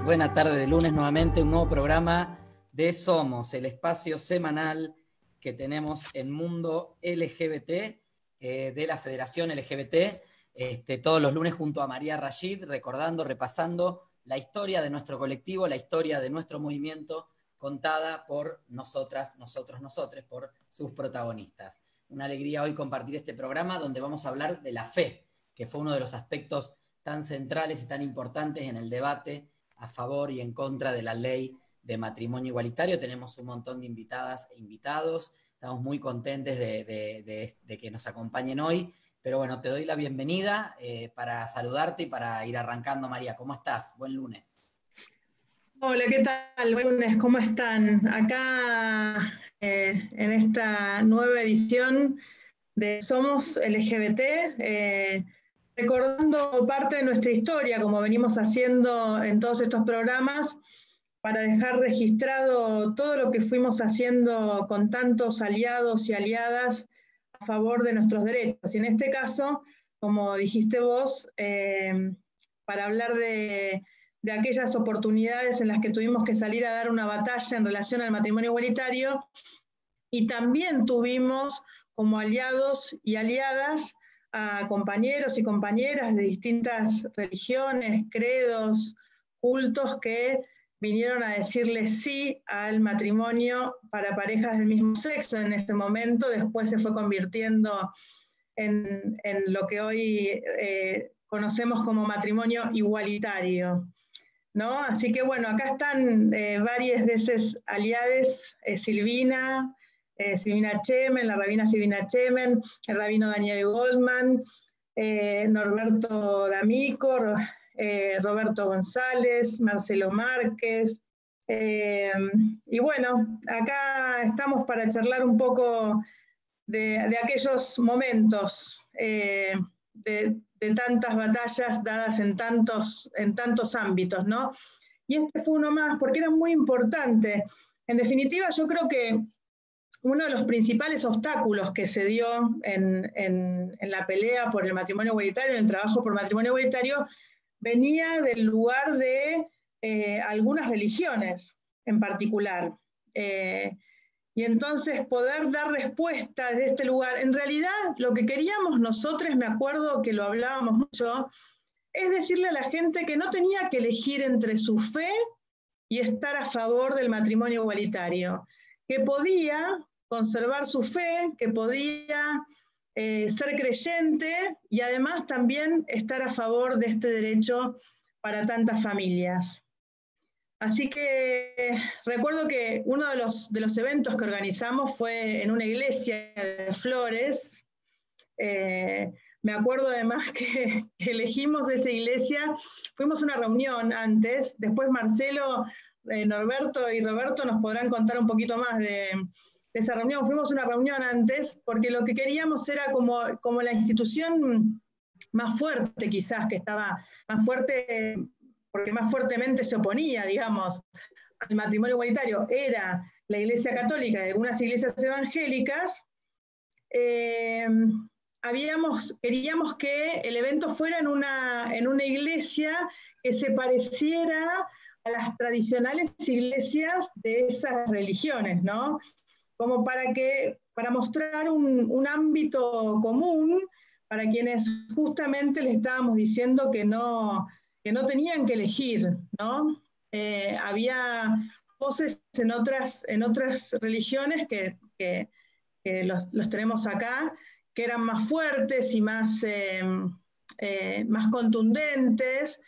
buenas tardes de lunes nuevamente, un nuevo programa de Somos, el espacio semanal que tenemos en Mundo LGBT, de la Federación LGBT, todos los lunes junto a María Rashid, recordando, repasando la historia de nuestro colectivo, la historia de nuestro movimiento, contada por nosotras, nosotros, nosotres, por sus protagonistas. Una alegría hoy compartir este programa donde vamos a hablar de la fe, que fue uno de los aspectos tan centrales y tan importantes en el debate a favor y en contra de la ley de matrimonio igualitario. Tenemos un montón de invitadas e invitados, estamos muy contentes de que nos acompañen hoy, pero bueno, te doy la bienvenida para saludarte y para ir arrancando. María, ¿cómo estás? Buen lunes. Hola, ¿qué tal? Buen lunes, ¿cómo están? Acá en esta nueva edición de Somos LGBT, recordando parte de nuestra historia, como venimos haciendo en todos estos programas, para dejar registrado todo lo que fuimos haciendo con tantos aliados y aliadas a favor de nuestros derechos. Y en este caso, como dijiste vos, para hablar de aquellas oportunidades en las que tuvimos que salir a dar una batalla en relación al matrimonio igualitario, y también tuvimos como aliados y aliadas a compañeros y compañeras de distintas religiones, credos, cultos que vinieron a decirle sí al matrimonio para parejas del mismo sexo en este momento. Después se fue convirtiendo en lo que hoy conocemos como matrimonio igualitario, ¿no? Así que bueno, acá están varias de esas aliades, Silvina Chemen, la rabina Silvina Chemen, el rabino Daniel Goldman, Norberto D'Amico, Roberto González, Marcelo Márquez, y bueno, acá estamos para charlar un poco de aquellos momentos de tantas batallas dadas en tantos ámbitos, ¿no? Y este fue uno más, porque era muy importante. En definitiva, yo creo que uno de los principales obstáculos que se dio en la pelea por el matrimonio igualitario, en el trabajo por matrimonio igualitario, venía del lugar de algunas religiones en particular. Y entonces poder dar respuesta desde este lugar. En realidad, lo que queríamos nosotros, me acuerdo que lo hablábamos mucho, es decirle a la gente que no tenía que elegir entre su fe y estar a favor del matrimonio igualitario, que podía conservar su fe, que podía ser creyente y además también estar a favor de este derecho para tantas familias. Así que recuerdo que uno de los eventos que organizamos fue en una iglesia de Flores. Me acuerdo además que elegimos esa iglesia, fuimos a una reunión antes, después Marcelo, Norberto y Roberto nos podrán contar un poquito más de esa reunión. Fuimos a una reunión antes porque lo que queríamos era como la institución más fuerte quizás, que estaba más fuerte, porque más fuertemente se oponía, digamos, al matrimonio igualitario, era la Iglesia Católica y algunas iglesias evangélicas. Queríamos que el evento fuera en una iglesia que se pareciera a las tradicionales iglesias de esas religiones, ¿no? Como para mostrar un ámbito común para quienes justamente le estábamos diciendo que no tenían que elegir, ¿no? Había voces en otras religiones que los tenemos acá, que eran más fuertes y más contundentes,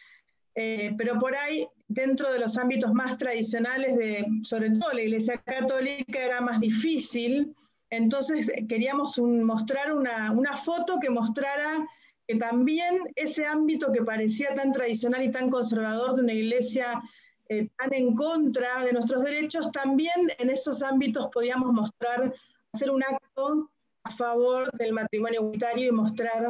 pero por ahí, dentro de los ámbitos más tradicionales, sobre todo la Iglesia Católica, era más difícil. Entonces queríamos mostrar una foto que mostrara que también ese ámbito que parecía tan tradicional y tan conservador de una iglesia tan en contra de nuestros derechos, también en esos ámbitos podíamos hacer un acto a favor del matrimonio igualitario y mostrar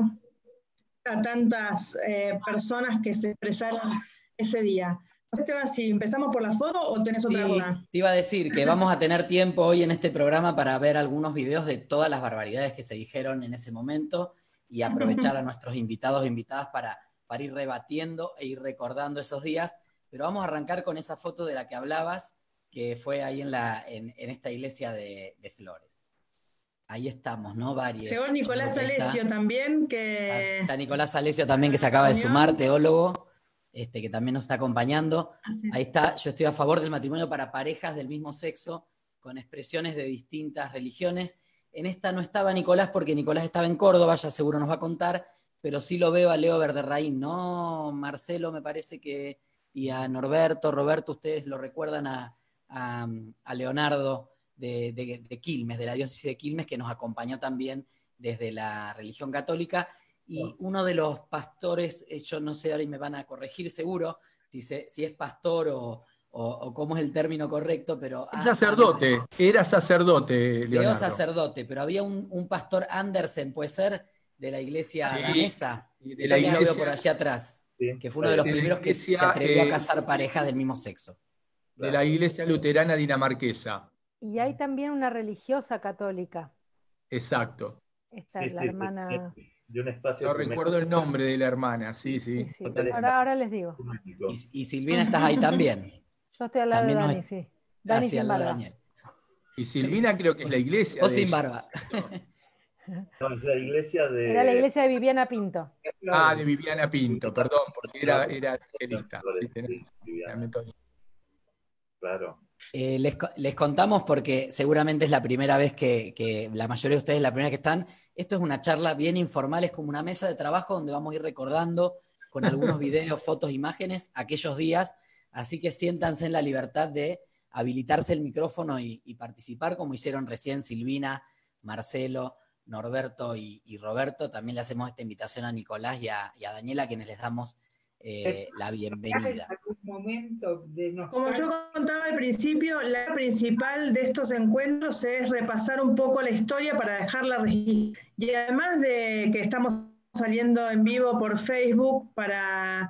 a tantas personas que se expresaron ese día. No sé, Esteban, si empezamos por la foto o tenés otra cosa. Sí, te iba a decir que vamos a tener tiempo hoy en este programa para ver algunos videos de todas las barbaridades que se dijeron en ese momento y aprovechar a nuestros invitados e invitadas para ir rebatiendo e ir recordando esos días. pero vamos a arrancar con esa foto de la que hablabas, que fue ahí en esta iglesia de Flores. Ahí estamos, ¿no? Varios. Llegó Nicolás Alessio también, que... Está Nicolás Alessio también, que se acaba de sumar, teólogo, que también nos está acompañando. Ahí está, yo estoy a favor del matrimonio para parejas del mismo sexo, con expresiones de distintas religiones. En esta no estaba Nicolás, porque Nicolás estaba en Córdoba, ya seguro nos va a contar, pero sí lo veo a Leo Verderraín, ¿no? Marcelo, me parece que, y a Norberto, Roberto, ustedes lo recuerdan a Leonardo de Quilmes, de la diócesis de Quilmes, que nos acompañó también desde la religión católica, y uno de los pastores, yo no sé, ahora y me van a corregir seguro, si es pastor o cómo es el término correcto, pero... Sacerdote, era sacerdote, Leonardo. Leo sacerdote, pero había un pastor Andersen, puede ser, de la iglesia danesa, de la iglesia, lo veo por allá atrás, que fue uno de los primeros que se atrevió a casar parejas del mismo sexo. De la iglesia luterana dinamarquesa. Y hay también una religiosa católica. Exacto. Esta es la hermana... De un espacio no recuerdo el nombre de la hermana, sí. Ahora les digo. Y Silvina, ¿estás ahí también? Yo estoy al lado de Dani, sí. Dani sin barba. Daniel. Y Silvina creo que es la iglesia. Vos sin barba. No, es la iglesia de... Era la iglesia de Viviana Pinto. Ah, de Viviana Pinto, perdón, porque era evangelista. Sí, tenemos. Claro. Les contamos porque seguramente es la primera vez que la mayoría de ustedes es la primera que están. Esto es una charla bien informal, es como una mesa de trabajo donde vamos a ir recordando con algunos videos, fotos, imágenes, aquellos días. Así que siéntanse en la libertad de habilitarse el micrófono y participar, como hicieron recién Silvina, Marcelo, Norberto y Roberto. También le hacemos esta invitación a Nicolás y a Daniela, a quienes les damos la bienvenida. Como yo contaba al principio, la principal de estos encuentros es repasar un poco la historia para dejarla registrada. Y además de que estamos saliendo en vivo por Facebook para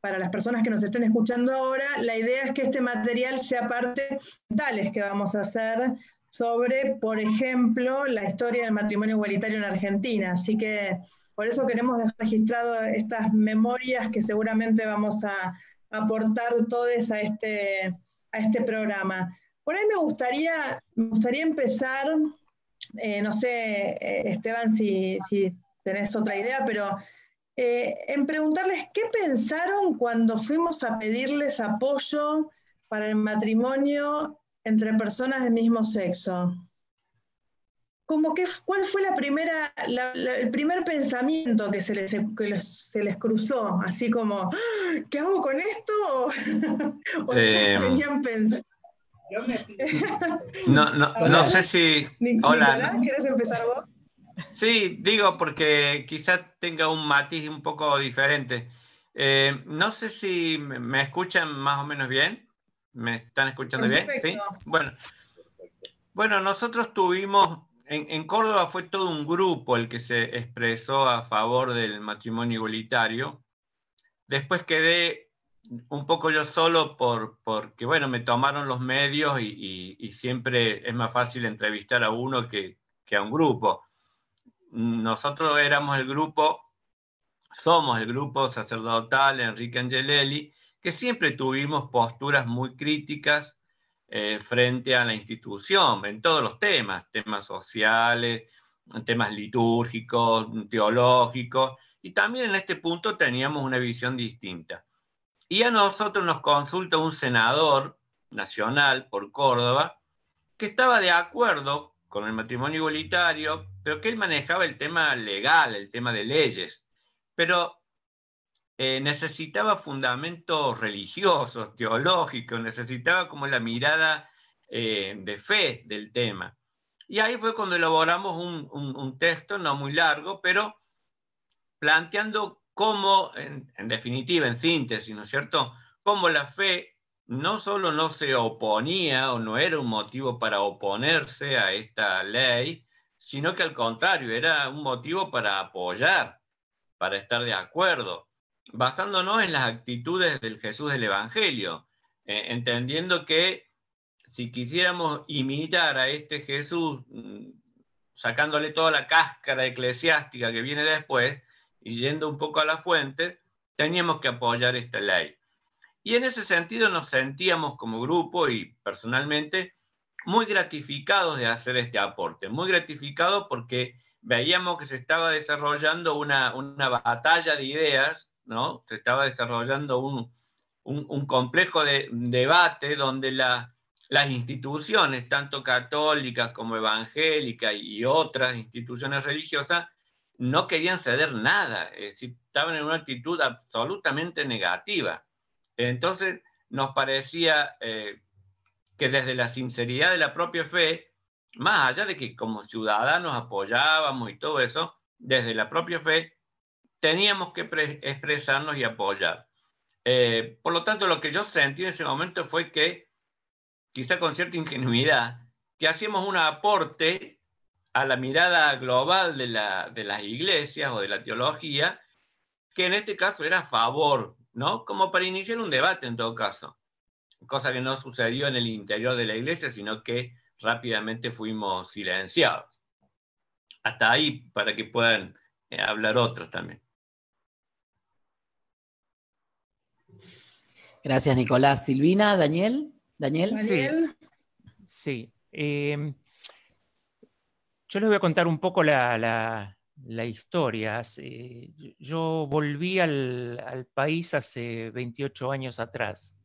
las personas que nos estén escuchando ahora, la idea es que este material sea parte de tales que vamos a hacer sobre, por ejemplo, la historia del matrimonio igualitario en Argentina. Así que por eso queremos dejar registrado estas memorias que seguramente vamos a aportar todos a este programa. Por ahí me gustaría empezar, no sé, Esteban, si tenés otra idea, pero en preguntarles qué pensaron cuando fuimos a pedirles apoyo para el matrimonio entre personas del mismo sexo. ¿Cuál fue el primer pensamiento que se les cruzó? Así como, ¿qué hago con esto? ¿O ya tenían pensado? No sé si... Hola. Nicolás, ¿querés empezar vos? Sí, digo porque quizás tenga un matiz un poco diferente. No sé si me escuchan más o menos bien. ¿Me están escuchando Perfecto. bien? ¿Sí? Bueno, nosotros tuvimos... En Córdoba fue todo un grupo el que se expresó a favor del matrimonio igualitario. Después quedé un poco yo solo porque, bueno, me tomaron los medios y siempre es más fácil entrevistar a uno que a un grupo. Nosotros somos el grupo sacerdotal Enrique Angelelli, que siempre tuvimos posturas muy críticas frente a la institución, en todos los temas sociales, temas litúrgicos, teológicos, y también en este punto teníamos una visión distinta. Y a nosotros nos consulta un senador nacional por Córdoba, que estaba de acuerdo con el matrimonio igualitario, pero que él manejaba el tema legal, el tema de leyes, pero necesitaba fundamentos religiosos, teológicos, necesitaba como la mirada de fe del tema. Y ahí fue cuando elaboramos un texto, no muy largo, pero planteando cómo, en definitiva, en síntesis, ¿no es cierto?, cómo la fe no solo no se oponía o no era un motivo para oponerse a esta ley, sino que al contrario, era un motivo para apoyar, para estar de acuerdo, basándonos en las actitudes del Jesús del Evangelio, entendiendo que si quisiéramos imitar a este Jesús, sacándole toda la cáscara eclesiástica que viene después y yendo un poco a la fuente, teníamos que apoyar esta ley. Y en ese sentido nos sentíamos como grupo y personalmente muy gratificados de hacer este aporte, muy gratificados porque veíamos que se estaba desarrollando una batalla de ideas, ¿no? Se estaba desarrollando un complejo debate donde las instituciones, tanto católicas como evangélicas y otras instituciones religiosas, no querían ceder nada, es decir, estaban en una actitud absolutamente negativa. Entonces nos parecía que desde la sinceridad de la propia fe, más allá de que como ciudadanos apoyábamos y todo eso, desde la propia fe teníamos que expresarnos y apoyar. Por lo tanto, lo que yo sentí en ese momento fue que, quizá con cierta ingenuidad, que hacíamos un aporte a la mirada global de las iglesias o de la teología, que en este caso era a favor, ¿no? Como para iniciar un debate en todo caso, cosa que no sucedió en el interior de la iglesia, sino que rápidamente fuimos silenciados. Hasta ahí, para que puedan hablar otros también. Gracias, Nicolás. Silvina, Daniel. ¿Daniel? Sí. Yo les voy a contar un poco la historia. Yo volví al país hace 28 años atrás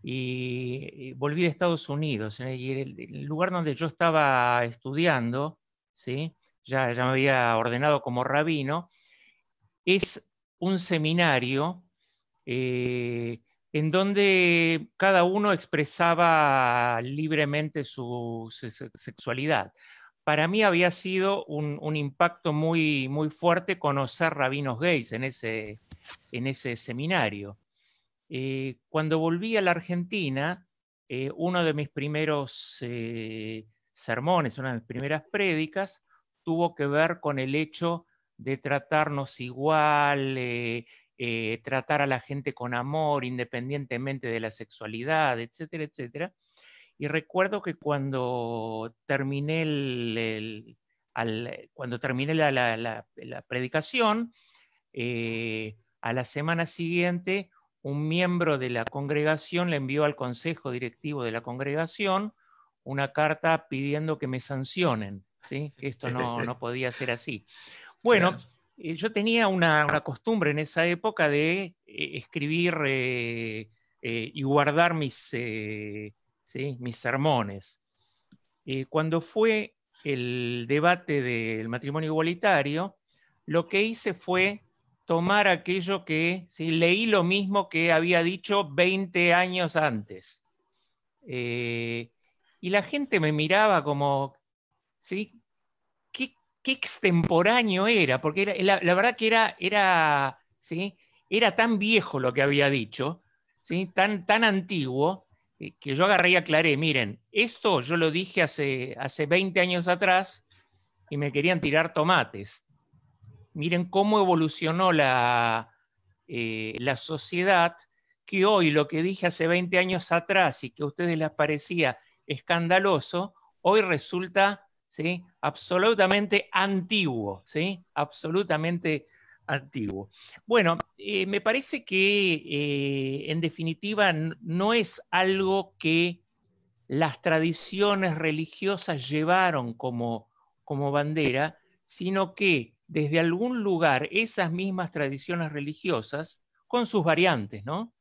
y volví de Estados Unidos. Y el lugar donde yo estaba estudiando, ¿sí? Ya me había ordenado como rabino, es un seminario en donde cada uno expresaba libremente su sexualidad. Para mí había sido un impacto muy, muy fuerte conocer rabinos gays en ese seminario. Cuando volví a la Argentina, uno de mis primeros sermones, una de mis primeras prédicas, tuvo que ver con el hecho de tratarnos igual, tratar a la gente con amor, independientemente de la sexualidad, etcétera, etcétera. Y recuerdo que cuando terminé la predicación, a la semana siguiente, un miembro de la congregación le envió al consejo directivo de la congregación una carta pidiendo que me sancionen, ¿sí? Que esto no podía ser así. Bueno, yo tenía una costumbre en esa época de escribir y guardar mis sermones. Cuando fue el debate del matrimonio igualitario, lo que hice fue tomar aquello que leí lo mismo que había dicho 20 años antes. Y la gente me miraba como, ¿sí? ¿Qué extemporáneo era? Porque la verdad que era tan viejo lo que había dicho, ¿sí? tan antiguo, que yo agarré y aclaré, miren, esto yo lo dije hace 20 años atrás y me querían tirar tomates. Miren cómo evolucionó la sociedad, que hoy lo que dije hace 20 años atrás y que a ustedes les parecía escandaloso, hoy resulta, ¿sí?, absolutamente antiguo, ¿sí? Absolutamente antiguo. Bueno, me parece que en definitiva no es algo que las tradiciones religiosas llevaron como bandera, sino que desde algún lugar esas mismas tradiciones religiosas, con sus variantes, ¿no?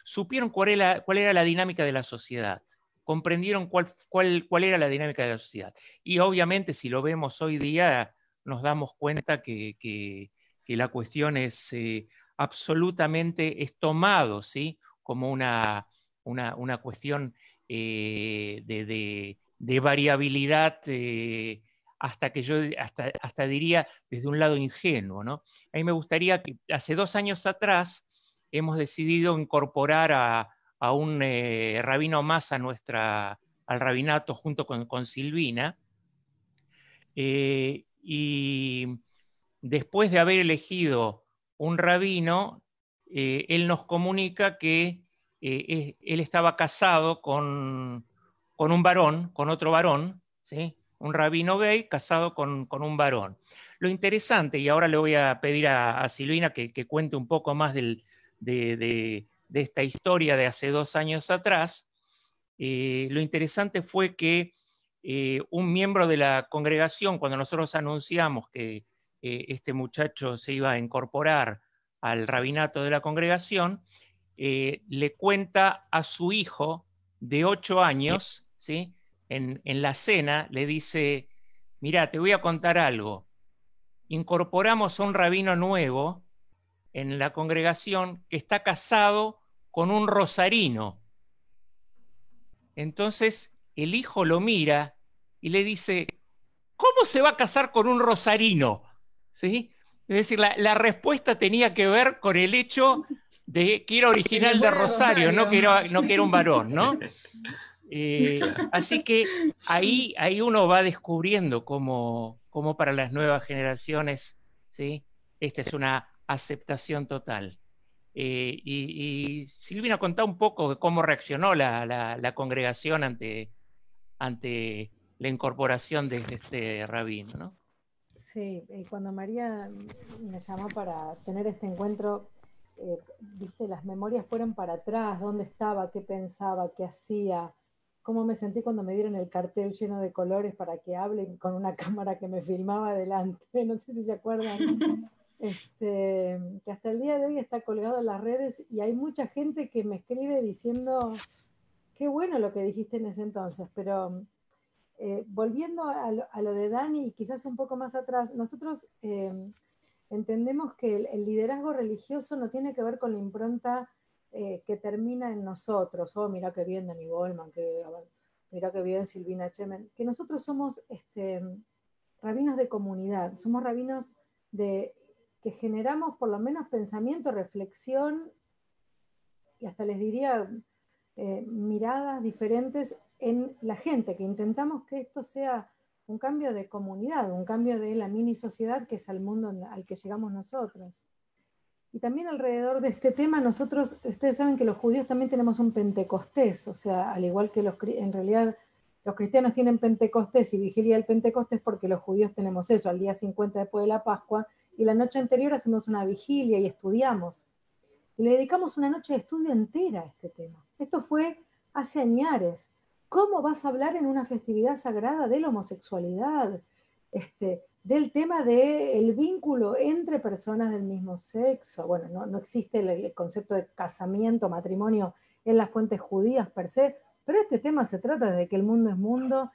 Supieron cuál era la dinámica de la sociedad, comprendieron cuál era la dinámica de la sociedad. Y obviamente si lo vemos hoy día, nos damos cuenta que la cuestión es absolutamente, es tomado, ¿sí?, como una cuestión de variabilidad, hasta diría desde un lado ingenuo, ¿no? A mí me gustaría que hace 2 años atrás hemos decidido incorporar a un rabino más al rabinato junto con Silvina, y después de haber elegido un rabino, él nos comunica que él estaba casado con un varón, con otro varón, ¿sí?, un rabino gay casado con un varón. Lo interesante, y ahora le voy a pedir a Silvina que cuente un poco más del de esta historia de hace 2 años atrás, lo interesante fue que un miembro de la congregación, cuando nosotros anunciamos que este muchacho se iba a incorporar al rabinato de la congregación, le cuenta a su hijo de 8 años, ¿sí? En la cena le dice: mirá, te voy a contar algo. Incorporamos a un rabino nuevo en la congregación que está casado con un rosarino. Entonces el hijo lo mira y le dice: ¿cómo se va a casar con un rosarino? ¿Sí? Es decir, la respuesta tenía que ver con el hecho de que era original de Rosario, no que era un varón, ¿no? Así que ahí uno va descubriendo cómo para las nuevas generaciones, ¿sí? Esta es una aceptación total. Y Silvina, contá un poco de cómo reaccionó la congregación ante la incorporación de este rabino, ¿no? Sí, cuando María me llamó para tener este encuentro, viste, las memorias fueron para atrás, dónde estaba, qué pensaba, qué hacía, cómo me sentí cuando me dieron el cartel lleno de colores para que hable con una cámara que me filmaba adelante, no sé si se acuerdan, que hasta el día de hoy está colgado en las redes y hay mucha gente que me escribe diciendo, qué bueno lo que dijiste en ese entonces, pero... volviendo a lo de Dani y quizás un poco más atrás, nosotros entendemos que el liderazgo religioso no tiene que ver con la impronta que termina en nosotros. Oh, mira qué bien Dani Goldman, mira qué bien Silvina Chemen, que nosotros somos rabinos de comunidad, somos rabinos que generamos por lo menos pensamiento, reflexión y hasta les diría miradas diferentes en la gente, que intentamos que esto sea un cambio de comunidad, un cambio de la mini sociedad que es al mundo al que llegamos nosotros. Y también alrededor de este tema nosotros, ustedes saben que los judíos también tenemos un Pentecostés, o sea, al igual que en realidad los cristianos tienen Pentecostés y vigilia del Pentecostés porque los judíos tenemos eso, al día 50 después de la Pascua, y la noche anterior hacemos una vigilia y estudiamos. Y le dedicamos una noche de estudio entera a este tema. Esto fue hace añares. ¿Cómo vas a hablar en una festividad sagrada de la homosexualidad? Del tema del vínculo entre personas del mismo sexo. Bueno, no existe el concepto de casamiento, matrimonio en las fuentes judías per se, pero este tema se trata de que el mundo es mundo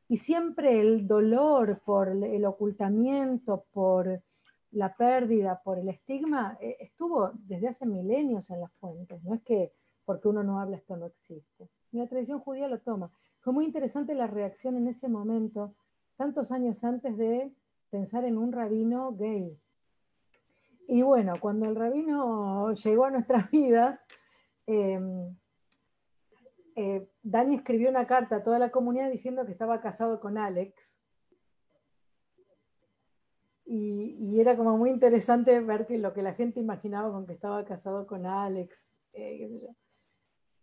y siempre el dolor por el ocultamiento, por la pérdida, por el estigma, estuvo desde hace milenios en las fuentes. No es que porque uno no habla esto no existe. Y la tradición judía lo toma. Fue muy interesante la reacción en ese momento, tantos años antes de pensar en un rabino gay. Y bueno, cuando el rabino llegó a nuestras vidas, Dani escribió una carta a toda la comunidad diciendo que estaba casado con Alex. Y era como muy interesante ver que lo que la gente imaginaba con que estaba casado con Alex, qué sé yo.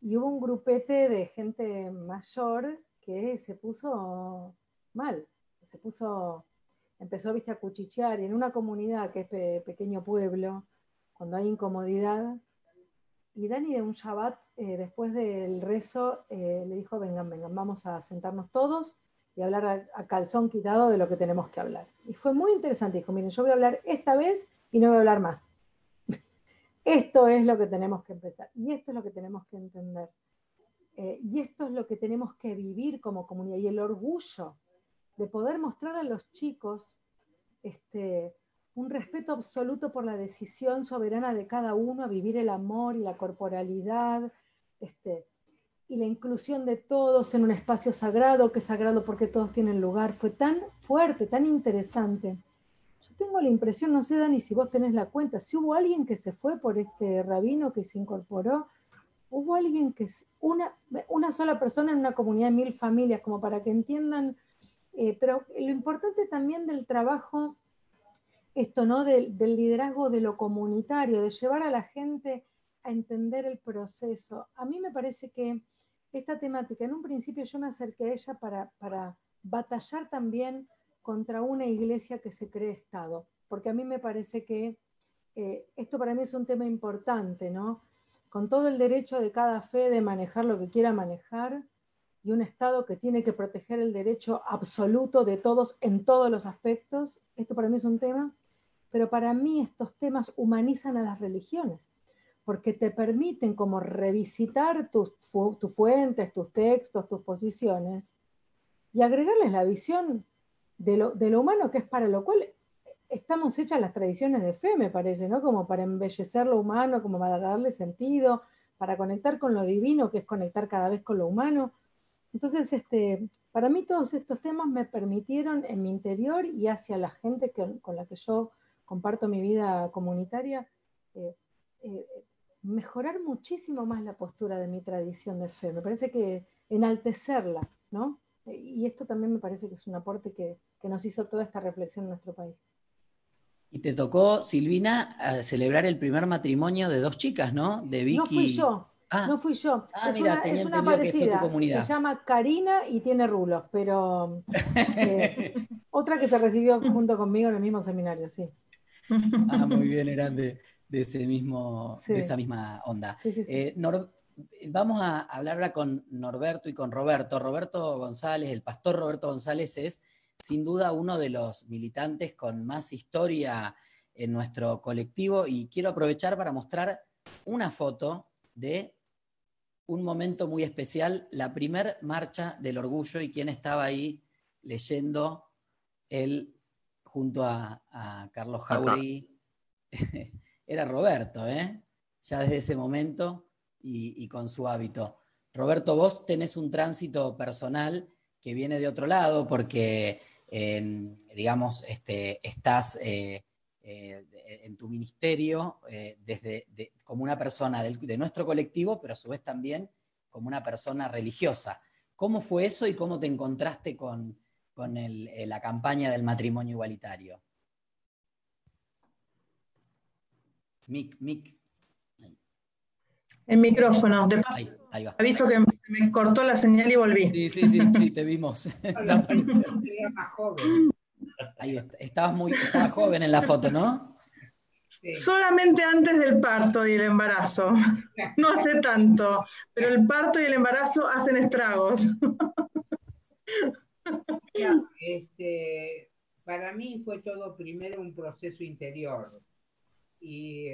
Y hubo un grupete de gente mayor que se puso mal, empezó a cuchichear, y en una comunidad que es pequeño pueblo, cuando hay incomodidad, y Dani de un Shabbat, después del rezo, le dijo, vengan, vamos a sentarnos todos y hablar a calzón quitado de lo que tenemos que hablar. Y fue muy interesante, dijo, miren, yo voy a hablar esta vez y no voy a hablar más. Esto es lo que tenemos que empezar, y esto es lo que tenemos que entender. Y esto es lo que tenemos que vivir como comunidad, y el orgullo de poder mostrar a los chicos un respeto absoluto por la decisión soberana de cada uno a vivir el amor y la corporalidad, y la inclusión de todos en un espacio sagrado, que es sagrado porque todos tienen lugar. Fue tan fuerte, tan interesante. Yo tengo la impresión, no sé, Dani, si vos tenés la cuenta, si hubo alguien que se fue por este rabino que se incorporó, hubo alguien que, una sola persona en una comunidad de 1000 familias, como para que entiendan, pero lo importante también del trabajo, esto, ¿no? Del liderazgo de lo comunitario, de llevar a la gente a entender el proceso. A mí me parece que esta temática, en un principio yo me acerqué a ella para batallar también contra una iglesia que se cree Estado, porque a mí me parece que esto para mí es un tema importante, ¿no? Con todo el derecho de cada fe de manejar lo que quiera manejar, y un Estado que tiene que proteger el derecho absoluto de todos en todos los aspectos, esto para mí es un tema, pero para mí estos temas humanizan a las religiones, porque te permiten como revisitar tus fuentes, tus textos, tus posiciones, y agregarles la visión de lo humano, que es para lo cual estamos hechas las tradiciones de fe, me parece, ¿no? Como para embellecer lo humano, como para darle sentido, para conectar con lo divino, que es conectar cada vez con lo humano. Entonces, para mí todos estos temas me permitieron en mi interior y hacia la gente con la que yo comparto mi vida comunitaria, eh, eh, mejorar muchísimo más la postura de mi tradición de fe. Me parece que enaltecerla, ¿no? Y esto también me parece que es un aporte que nos hizo toda esta reflexión en nuestro país. Y te tocó, Silvina, celebrar el primer matrimonio de 2 chicas, ¿no? De Vicky. No fui yo. Ah, no fui yo. Mira, tenía es una entendido que fue tu parecida. comunidad. Se llama Karina y tiene rulos, pero otra que se recibió junto conmigo en el mismo seminario, sí. Muy bien, eran de ese mismo, Sí. de esa misma onda. Sí, sí, sí. Vamos a hablar ahora con Norberto y con Roberto. Roberto González, el pastor Roberto González, es sin duda uno de los militantes con más historia en nuestro colectivo, y quiero aprovechar para mostrar una foto de un momento muy especial, la primer marcha del orgullo, y quién estaba ahí leyendo él junto a Carlos Jauregui. Era Roberto, ya desde ese momento y con su hábito. Roberto, vos tenés un tránsito personal que viene de otro lado, porque digamos, estás en tu ministerio como una persona de nuestro colectivo, pero a su vez también como una persona religiosa. ¿Cómo fue eso y cómo te encontraste con la campaña del matrimonio igualitario? Mic. El micrófono, de paso, ahí va. aviso que me cortó la señal y volví. Sí, te vimos. Era más joven. Ahí está. Estabas joven en la foto, ¿no? Sí. Solamente antes del parto y el embarazo. No hace tanto, pero el parto y el embarazo hacen estragos. Para mí fue todo primero un proceso interior. Y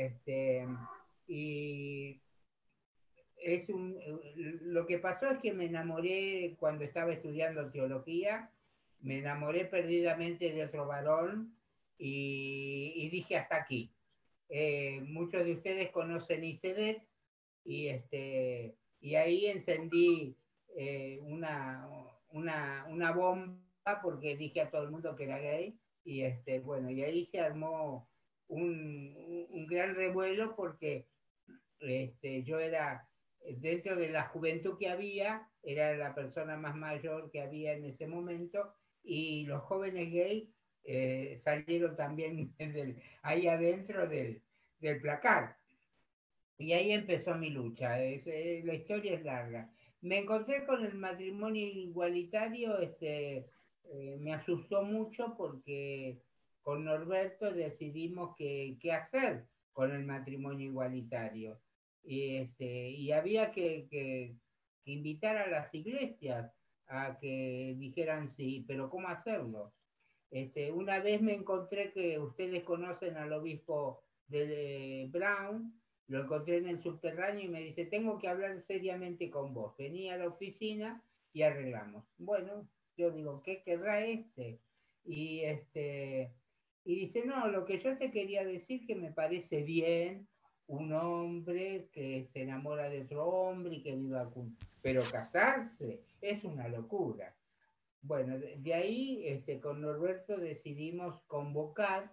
lo que pasó es que me enamoré cuando estaba estudiando teología, me enamoré perdidamente de otro varón y dije hasta aquí. Muchos de ustedes conocen ICEDES y ahí encendí una bomba porque dije a todo el mundo que era gay y y ahí se armó un gran revuelo porque yo era, dentro de la juventud que había, era la persona más mayor que había en ese momento, y los jóvenes gays salieron también ahí adentro del placar. Y ahí empezó mi lucha. La historia es larga. Me encontré con el matrimonio igualitario, me asustó mucho porque con Norberto decidimos qué hacer con el matrimonio igualitario. Y había que invitar a las iglesias a que dijeran sí, pero ¿cómo hacerlo? Una vez me encontré que ustedes conocen al obispo de Brown, lo encontré en el subterráneo y me dice, tengo que hablar seriamente con vos. Vení a la oficina y arreglamos. Bueno, yo digo, ¿qué querrá este? Y dice, no, lo que yo te quería decir que me parece bien un hombre que se enamora de otro hombre y que viva juntos, pero casarse es una locura. Bueno, de ahí con Norberto decidimos convocar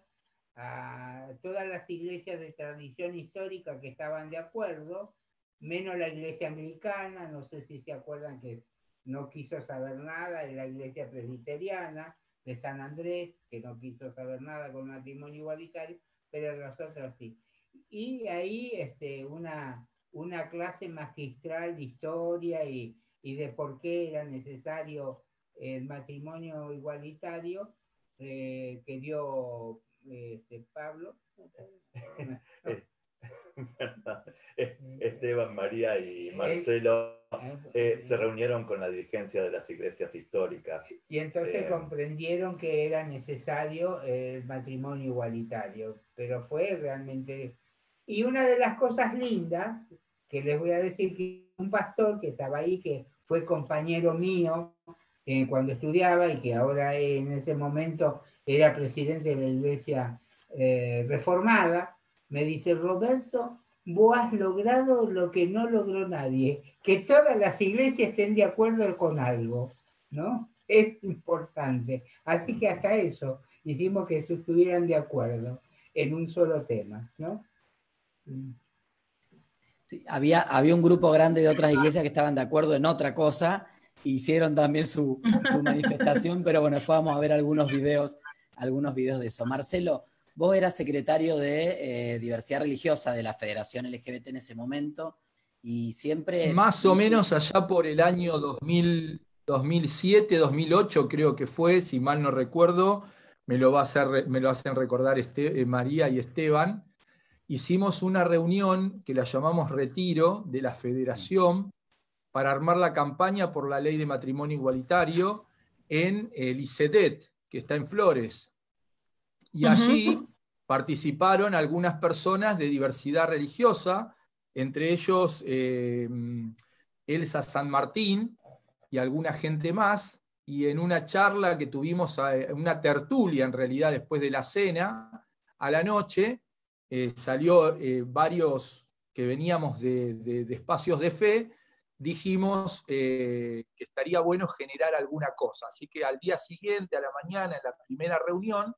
a todas las iglesias de tradición histórica que estaban de acuerdo, menos la iglesia anglicana, no sé si se acuerdan que no quiso saber nada, de la iglesia presbiteriana de San Andrés, que no quiso saber nada con matrimonio igualitario, pero los otros sí. Y ahí una clase magistral de historia y de por qué era necesario el matrimonio igualitario que dio Pablo. Esteban, María y Marcelo se reunieron con la dirigencia de las iglesias históricas. Y entonces comprendieron que era necesario el matrimonio igualitario, pero fue realmente... Y una de las cosas lindas, que les voy a decir, que un pastor que estaba ahí, que fue compañero mío cuando estudiaba y que ahora en ese momento era presidente de la iglesia reformada, me dice: Roberto, vos has logrado lo que no logró nadie, que todas las iglesias estén de acuerdo con algo, ¿no? Es importante. Así que hasta eso hicimos que estuvieran de acuerdo en un solo tema, ¿no? Sí, había un grupo grande de otras iglesias que estaban de acuerdo en otra cosa, hicieron también su manifestación, pero bueno, después vamos a ver algunos videos de eso. Marcelo, vos eras secretario de Diversidad Religiosa de la Federación LGBT en ese momento, y siempre... Más o menos allá por el año 2007, 2008 creo que fue, si mal no recuerdo, me lo hacen recordar María y Esteban. Hicimos una reunión que la llamamos Retiro de la Federación para armar la campaña por la ley de matrimonio igualitario en el ICEDET, que está en Flores. Y allí participaron algunas personas de diversidad religiosa, entre ellos Elsa San Martín y alguna gente más, y en una charla que tuvimos, una tertulia en realidad después de la cena, a la noche, salió varios que veníamos de espacios de fe, dijimos que estaría bueno generar alguna cosa. Así que al día siguiente, a la mañana, en la primera reunión,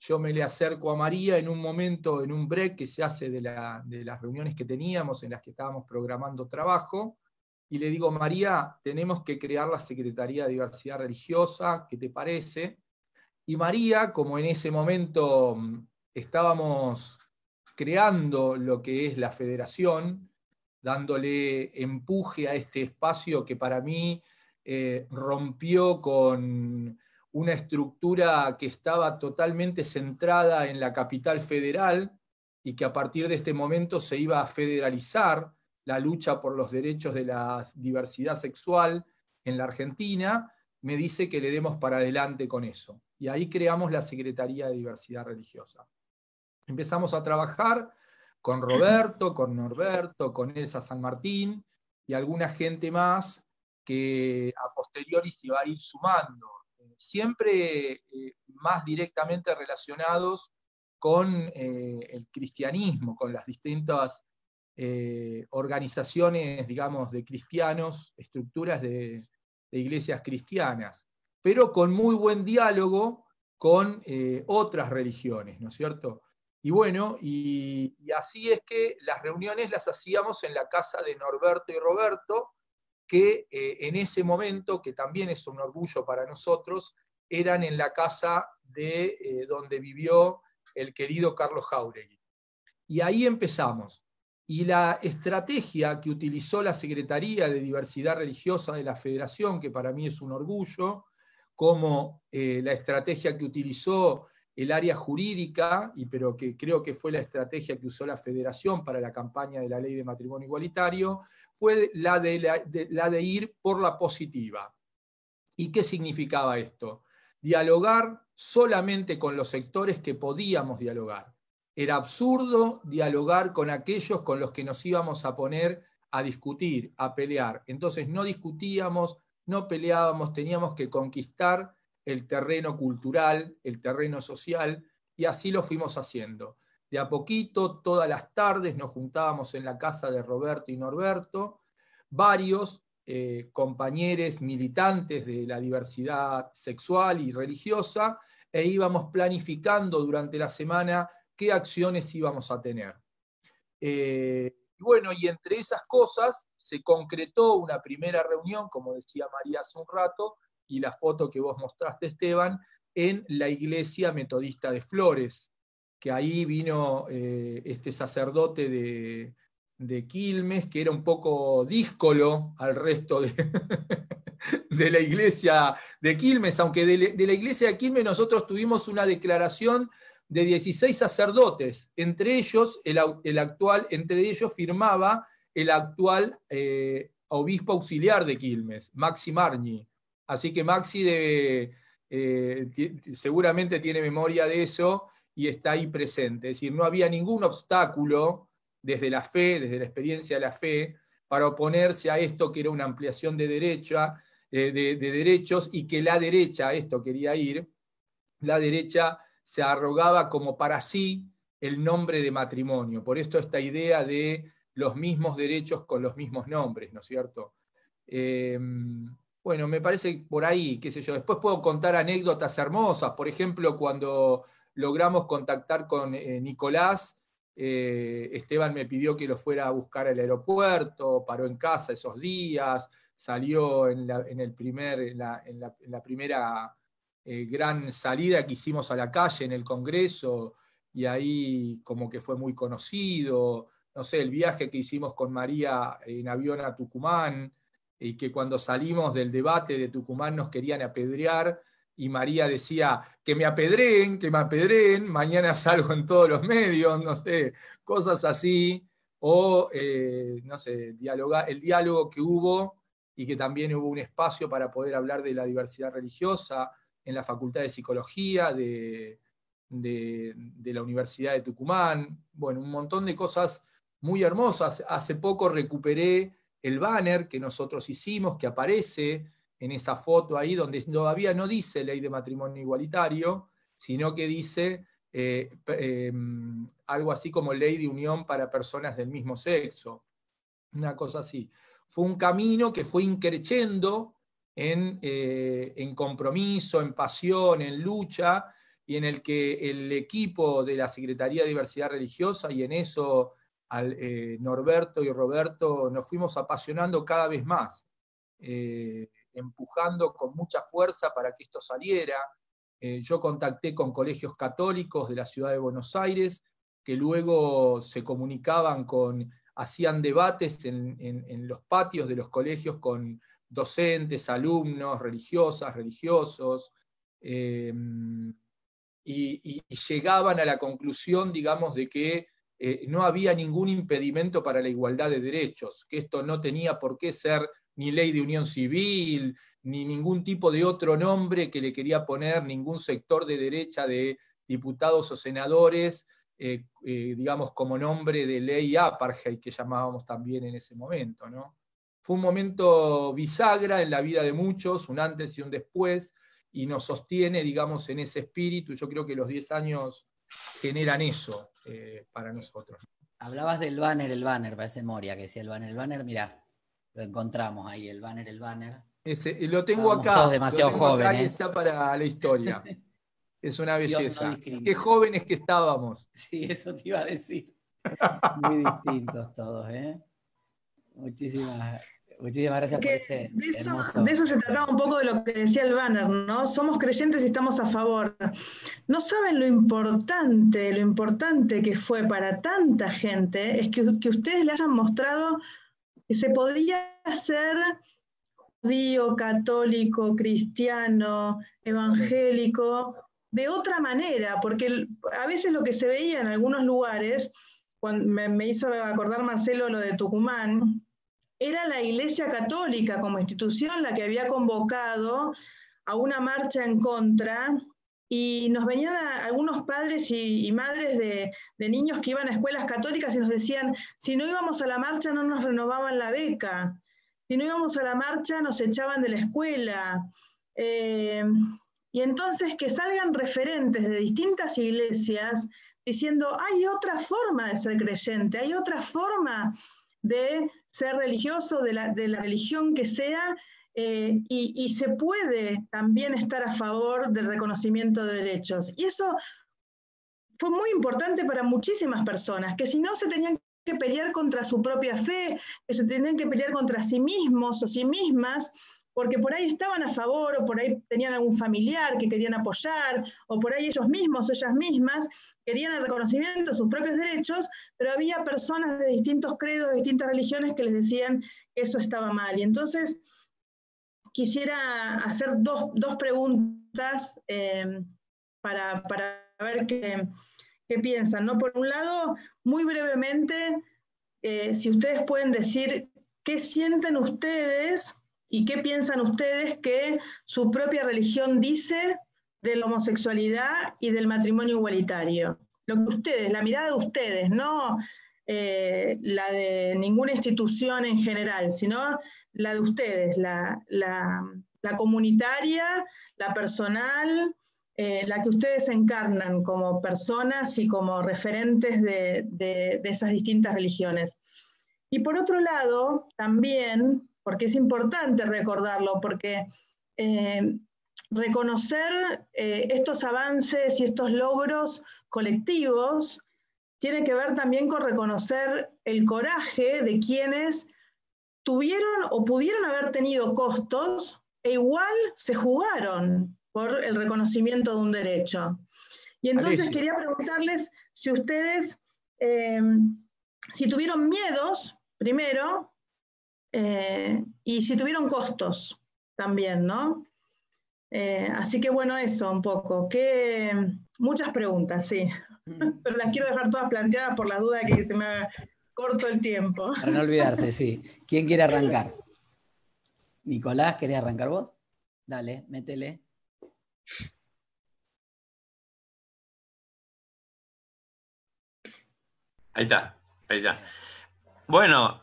yo me le acerco a María en un momento, en un break que se hace de las reuniones que teníamos, en las que estábamos programando trabajo, y le digo: María, tenemos que crear la Secretaría de Diversidad Religiosa, ¿qué te parece? Y María, como en ese momento estábamos creando lo que es la federación, dándole empuje a este espacio que para mí rompió con una estructura que estaba totalmente centrada en la capital federal y que a partir de este momento se iba a federalizar la lucha por los derechos de la diversidad sexual en la Argentina, me dice que le demos para adelante con eso. Y ahí creamos la Secretaría de Diversidad Religiosa. Empezamos a trabajar con Roberto, con Norberto, con Elsa San Martín y alguna gente más que a posteriori se va a ir sumando, siempre más directamente relacionados con el cristianismo, con las distintas organizaciones, digamos, de cristianos, estructuras de iglesias cristianas, pero con muy buen diálogo con otras religiones, ¿no es cierto? Y bueno, y así es que las reuniones las hacíamos en la casa de Norberto y Roberto, que en ese momento, que también es un orgullo para nosotros, eran en la casa de donde vivió el querido Carlos Jáuregui. Y ahí empezamos. Y la estrategia que utilizó la Secretaría de Diversidad Religiosa de la Federación, que para mí es un orgullo, como la estrategia que utilizó el área jurídica, pero que creo que fue la estrategia que usó la Federación para la campaña de la ley de matrimonio igualitario, fue la de ir por la positiva. ¿Y qué significaba esto? Dialogar solamente con los sectores que podíamos dialogar. Era absurdo dialogar con aquellos con los que nos íbamos a poner a discutir, a pelear. Entonces no discutíamos, no peleábamos, teníamos que conquistar el terreno cultural, el terreno social, y así lo fuimos haciendo. De a poquito, todas las tardes nos juntábamos en la casa de Roberto y Norberto, varios compañeros militantes de la diversidad sexual y religiosa, e íbamos planificando durante la semana qué acciones íbamos a tener. Bueno, y entre esas cosas se concretó una primera reunión, como decía María hace un rato, y la foto que vos mostraste, Esteban, en la iglesia metodista de Flores, que ahí vino este sacerdote de Quilmes, que era un poco díscolo al resto de la iglesia de Quilmes, aunque de la iglesia de Quilmes nosotros tuvimos una declaración de 16 sacerdotes, entre ellos firmaba el actual obispo auxiliar de Quilmes, Maxi Margni. Así que Maxi seguramente tiene memoria de eso y está ahí presente. Es decir, no había ningún obstáculo desde la fe, desde la experiencia de la fe, para oponerse a esto que era una ampliación de derechos, y que la derecha, a esto quería ir, la derecha se arrogaba como para sí el nombre de matrimonio. Por esto esta idea de los mismos derechos con los mismos nombres, ¿no es cierto? Bueno, me parece por ahí, qué sé yo. Después puedo contar anécdotas hermosas. Por ejemplo, cuando logramos contactar con Nicolás, Esteban me pidió que lo fuera a buscar al aeropuerto, paró en casa esos días, salió en la primera gran salida que hicimos a la calle en el Congreso, y ahí como que fue muy conocido. No sé, el viaje que hicimos con María en avión a Tucumán, y que cuando salimos del debate de Tucumán nos querían apedrear, y María decía, que me apedreen, mañana salgo en todos los medios, no sé, cosas así. O, no sé, el diálogo que hubo, y que también hubo un espacio para poder hablar de la diversidad religiosa en la Facultad de Psicología de la Universidad de Tucumán. Bueno, un montón de cosas muy hermosas. Hace poco recuperé el banner que nosotros hicimos, que aparece en esa foto ahí, donde todavía no dice ley de matrimonio igualitario, sino que dice algo así como ley de unión para personas del mismo sexo. Una cosa así. Fue un camino que fue increciendo en compromiso, en pasión, en lucha, y en el que el equipo de la Secretaría de Diversidad Religiosa, y en eso Norberto y Roberto, nos fuimos apasionando cada vez más, empujando con mucha fuerza para que esto saliera. Yo contacté con colegios católicos de la ciudad de Buenos Aires, que luego se comunicaban hacían debates en los patios de los colegios con docentes, alumnos, religiosas, religiosos, y llegaban a la conclusión, digamos, de que no había ningún impedimento para la igualdad de derechos, que esto no tenía por qué ser ni ley de unión civil, ni ningún tipo de otro nombre que le quería poner ningún sector de derecha de diputados o senadores, digamos, como nombre de ley apartheid, que llamábamos también en ese momento, ¿no? Fue un momento bisagra en la vida de muchos, un antes y un después, y nos sostiene, digamos, en ese espíritu. Yo creo que los 10 años generan eso para nosotros. Hablabas del banner, parece Moria, que decía el banner, mirá, lo encontramos ahí, el banner. Lo tengo acá. Todos demasiado jóvenes. Acá, y está para la historia. Es una belleza. No, qué jóvenes que estábamos. Sí, eso te iba a decir. Muy distintos todos, ¿eh? Muchísimas gracias por este hermoso... De eso se trataba un poco de lo que decía el banner, ¿no? Somos creyentes y estamos a favor. No saben lo importante que fue para tanta gente, es que ustedes le hayan mostrado que se podía ser judío, católico, cristiano, evangélico, de otra manera, porque a veces lo que se veía en algunos lugares, cuando me hizo acordar Marcelo lo de Tucumán, era la Iglesia Católica como institución la que había convocado a una marcha en contra, y nos venían algunos padres y madres de niños que iban a escuelas católicas y nos decían, si no íbamos a la marcha no nos renovaban la beca, si no íbamos a la marcha nos echaban de la escuela. Y entonces que salgan referentes de distintas iglesias diciendo, hay otra forma de ser creyente, hay otra forma de ser religioso, de la religión que sea, y se puede también estar a favor del reconocimiento de derechos. Y eso fue muy importante para muchísimas personas, que si no se tenían que pelear contra su propia fe, que se tenían que pelear contra sí mismos o sí mismas, porque por ahí estaban a favor, o por ahí tenían algún familiar que querían apoyar, o por ahí ellos mismos, ellas mismas, querían el reconocimiento de sus propios derechos, pero había personas de distintos credos, de distintas religiones que les decían que eso estaba mal. Y entonces quisiera hacer dos preguntas para ver qué piensan, ¿no? Por un lado, muy brevemente, si ustedes pueden decir qué sienten ustedes y qué piensan ustedes que su propia religión dice de la homosexualidad y del matrimonio igualitario. Lo que ustedes, la mirada de ustedes, no la de ninguna institución en general, sino la de ustedes, la comunitaria, la personal, la que ustedes encarnan como personas y como referentes de esas distintas religiones. Y por otro lado, también, porque es importante recordarlo, porque reconocer estos avances y estos logros colectivos tiene que ver también con reconocer el coraje de quienes tuvieron o pudieron haber tenido costos e igual se jugaron por el reconocimiento de un derecho. Y entonces Alicia, quería preguntarles si ustedes, si tuvieron miedos, primero, y si tuvieron costos también, ¿no? Así que bueno, eso un poco. Muchas preguntas, sí. Pero las quiero dejar todas planteadas por las dudas que se me haga corto el tiempo. para no olvidarse, sí. ¿Quién quiere arrancar? Nicolás, ¿querés arrancar vos? Dale, métele. Ahí está, ahí está. Bueno,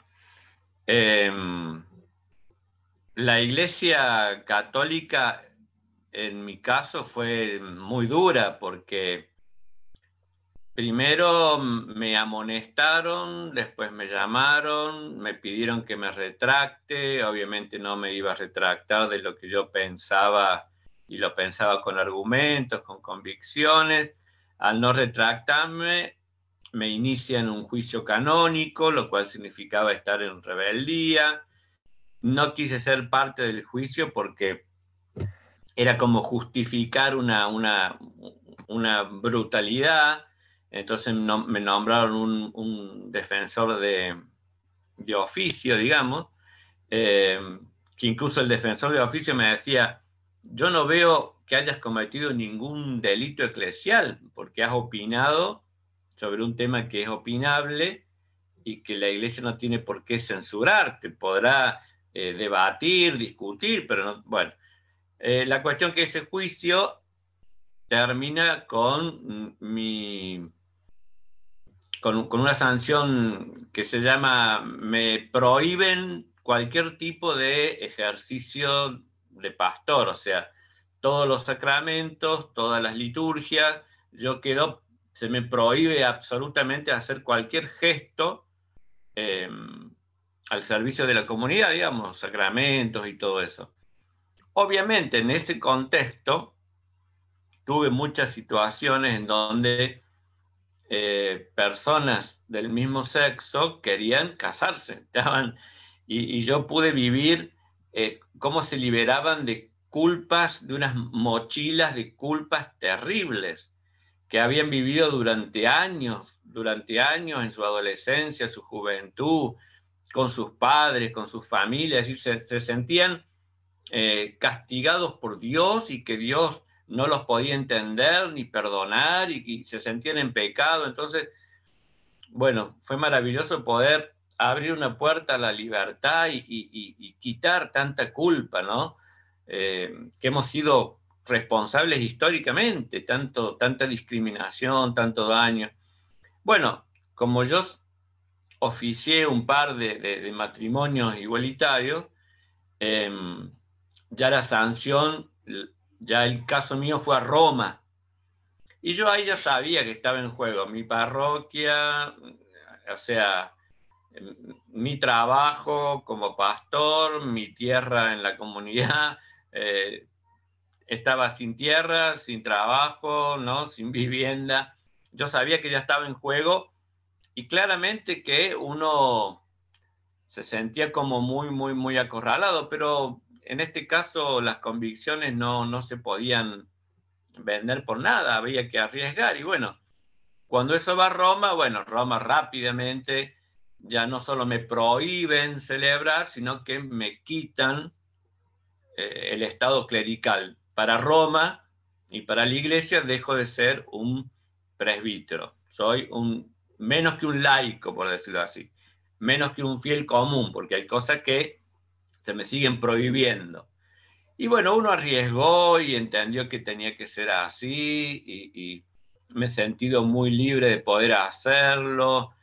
la Iglesia Católica, en mi caso, fue muy dura porque primero me amonestaron, después me llamaron, me pidieron que me retracte, obviamente no me iba a retractar de lo que yo pensaba y lo pensaba con argumentos, con convicciones. Al no retractarme, me inician un juicio canónico, lo cual significaba estar en rebeldía. No quise ser parte del juicio porque era como justificar una brutalidad. Entonces me nombraron un defensor de oficio, digamos, que incluso el defensor de oficio me decía, yo no veo que hayas cometido ningún delito eclesial, porque has opinado sobre un tema que es opinable y que la Iglesia no tiene por qué censurarte, podrá debatir, discutir, pero no, bueno. La cuestión que ese juicio termina con con una sanción que se llama, me prohíben cualquier tipo de ejercicio de pastor, o sea, todos los sacramentos, todas las liturgias, se me prohíbe absolutamente hacer cualquier gesto al servicio de la comunidad, digamos, sacramentos y todo eso. Obviamente, en ese contexto, tuve muchas situaciones en donde personas del mismo sexo querían casarse, y yo pude vivir cómo se liberaban de culpas, de unas mochilas de culpas terribles que habían vivido durante años en su adolescencia, su juventud, con sus padres, con sus familias, es decir, se sentían castigados por Dios y que Dios no los podía entender ni perdonar y se sentían en pecado. Entonces, bueno, fue maravilloso poder abrir una puerta a la libertad y quitar tanta culpa, ¿no? Que hemos sido responsables históricamente, tanta discriminación, tanto daño. Bueno, como yo oficié un par de matrimonios igualitarios, ya la sanción, ya el caso mío fue a Roma. Y yo ahí ya sabía que estaba en juego mi parroquia, o sea, mi trabajo como pastor, mi tierra en la comunidad. Estaba sin tierra, sin trabajo, ¿no? Sin vivienda. Yo sabía que ya estaba en juego y claramente que uno se sentía como muy acorralado, pero en este caso las convicciones no se podían vender por nada, había que arriesgar. Y bueno, cuando eso va a Roma, bueno, Roma rápidamente ya no solo me prohíben celebrar, sino que me quitan el estado clerical. Para Roma, Y para la iglesia dejo de ser un presbítero. Soy menos que un laico, por decirlo así. Menos que un fiel común, porque hay cosas que se me siguen prohibiendo. Y bueno, uno arriesgó y entendió que tenía que ser así, y me he sentido muy libre de poder hacerlo.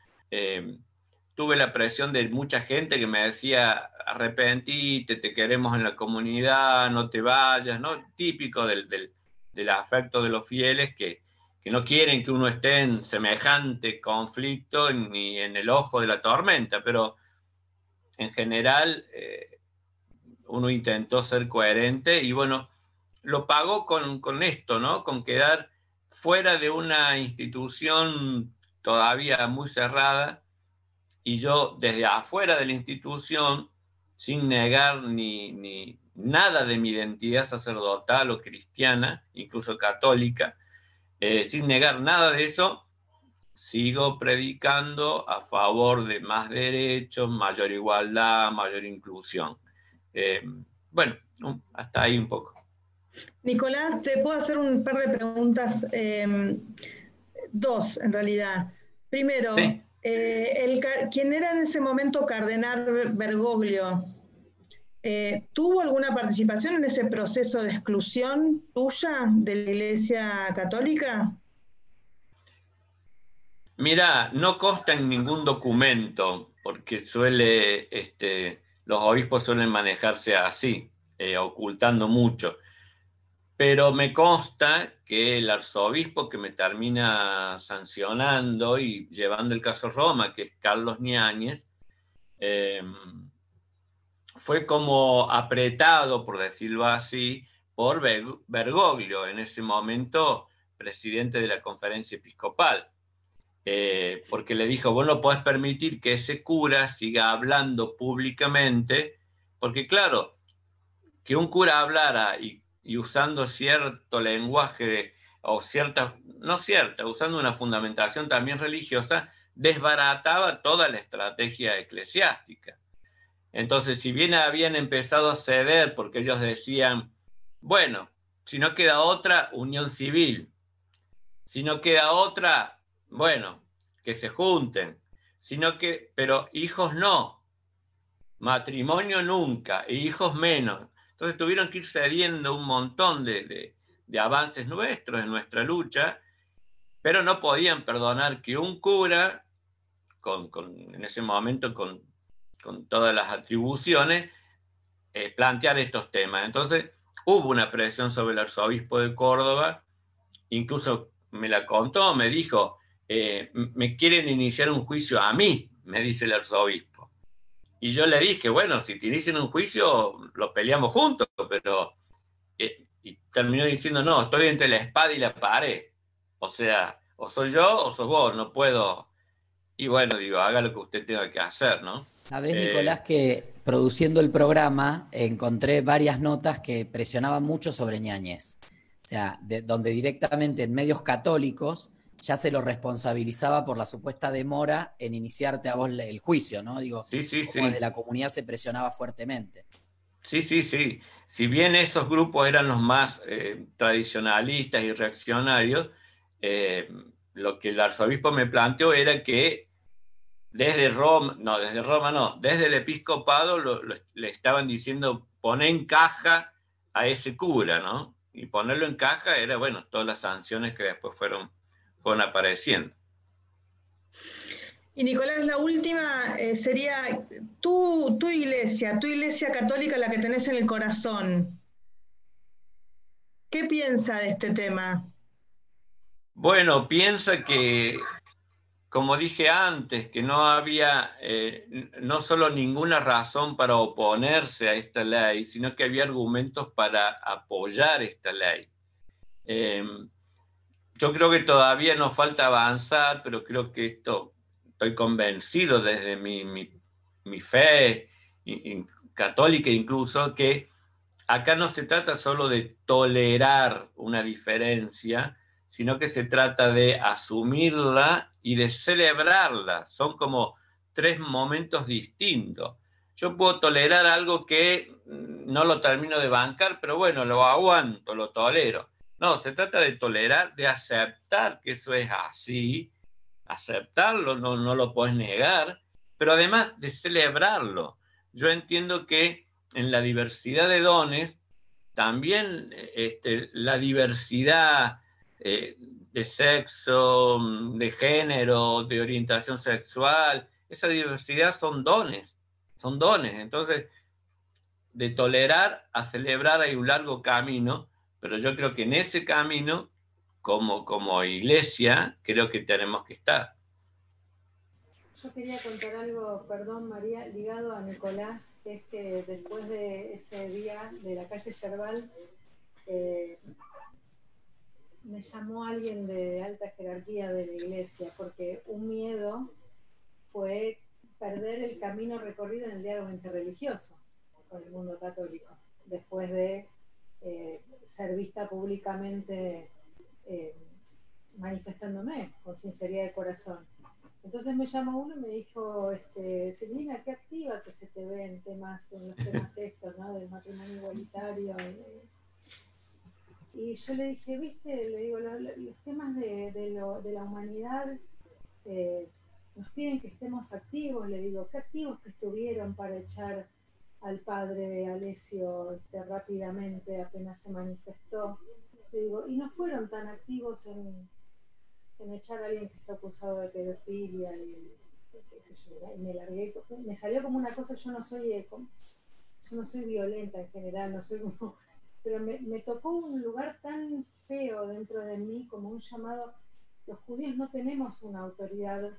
Tuve la presión de mucha gente que me decía, arrepentite, te queremos en la comunidad, no te vayas, ¿no? Típico del afecto de los fieles que no quieren que uno esté en semejante conflicto ni en el ojo de la tormenta, pero en general uno intentó ser coherente y bueno, lo pagó con esto, ¿no? Con quedar fuera de una institución todavía muy cerrada, y yo desde afuera de la institución, sin negar ni nada de mi identidad sacerdotal o cristiana, incluso católica, sin negar nada de eso, sigo predicando a favor de más derechos, mayor igualdad, mayor inclusión. Bueno, hasta ahí un poco. Nicolás, te puedo hacer un par de preguntas, dos en realidad. Primero, sí. ¿Quién era en ese momento Cardenal Bergoglio? ¿Tuvo alguna participación en ese proceso de exclusión tuya de la Iglesia Católica? Mira, no consta en ningún documento, porque los obispos suelen manejarse así, ocultando mucho. Pero me consta que el arzobispo que me termina sancionando y llevando el caso a Roma, que es Carlos Ñáñez, fue como apretado, por decirlo así, por Bergoglio, en ese momento presidente de la Conferencia Episcopal. Porque le dijo, vos no podés permitir que ese cura siga hablando públicamente, porque claro, que un cura hablara y usando cierto lenguaje, usando una fundamentación también religiosa, desbarataba toda la estrategia eclesiástica. Entonces, si bien habían empezado a ceder, porque ellos decían, bueno, si no queda otra, unión civil, si no queda otra, bueno, que se junten, pero hijos no, matrimonio nunca, e hijos menos. Entonces tuvieron que ir cediendo un montón de avances nuestros en nuestra lucha, pero no podían perdonar que un cura, en ese momento con todas las atribuciones, plantear estos temas. Entonces hubo una presión sobre el arzobispo de Córdoba, incluso me la contó, me dijo, me quieren iniciar un juicio a mí, me dice el arzobispo. Y yo le dije, bueno, si te inician un juicio, lo peleamos juntos, pero... y terminó diciendo, no, estoy entre la espada y la pared. O sea, o soy yo o sos vos, no puedo... Y bueno, digo, haga lo que usted tenga que hacer, ¿no? Sabés, Nicolás, que produciendo el programa encontré varias notas que presionaban mucho sobre Ñáñez. O sea, donde directamente en medios católicos ya se lo responsabilizaba por la supuesta demora en iniciarte a vos el juicio, ¿no? Digo, sí. desde la comunidad se presionaba fuertemente. Sí. Si bien esos grupos eran los más tradicionalistas y reaccionarios, lo que el arzobispo me planteó era que desde el episcopado le estaban diciendo poné en caja a ese cura, ¿no? Y ponerlo en caja era, bueno, todas las sanciones que después fueron apareciendo. Y Nicolás, la última sería tu iglesia católica, la que tenés en el corazón. ¿Qué piensa de este tema? Bueno, piensa que, como dije antes, que no había no solo ninguna razón para oponerse a esta ley, sino que había argumentos para apoyar esta ley. Yo creo que todavía nos falta avanzar, pero creo que estoy convencido desde mi fe católica incluso, que acá no se trata solo de tolerar una diferencia, sino que se trata de asumirla y de celebrarla. Son como tres momentos distintos. Yo puedo tolerar algo que no lo termino de bancar, pero bueno, lo aguanto, lo tolero. No, se trata de tolerar, de aceptar que eso es así, aceptarlo, no lo puedes negar, pero además de celebrarlo. Yo entiendo que en la diversidad de dones, también la diversidad de sexo, de género, de orientación sexual, esa diversidad son dones. Entonces, de tolerar a celebrar hay un largo camino, pero yo creo que en ese camino, como iglesia, creo que tenemos que estar. Yo quería contar algo, perdón María, ligado a Nicolás, que es que después de ese día de la calle Yerbal, me llamó alguien de alta jerarquía de la iglesia, porque un miedo fue perder el camino recorrido en el diálogo interreligioso con el mundo católico, después de ser vista públicamente manifestándome con sinceridad de corazón. Entonces me llamó uno y me dijo, Silvina, qué activa que se te ve en los temas estos, ¿no? Del matrimonio igualitario. Y yo le dije, viste, le digo, los temas de la humanidad nos piden que estemos activos, le digo, qué activos que estuvieron para echar al padre Alessio rápidamente apenas se manifestó. Le digo, y no fueron tan activos en echar a alguien que está acusado de pedofilia y qué sé yo, y me largué, me salió como una cosa, yo no soy violenta en general, no soy como, pero me tocó un lugar tan feo dentro de mí, como un llamado. Los judíos no tenemos una autoridad,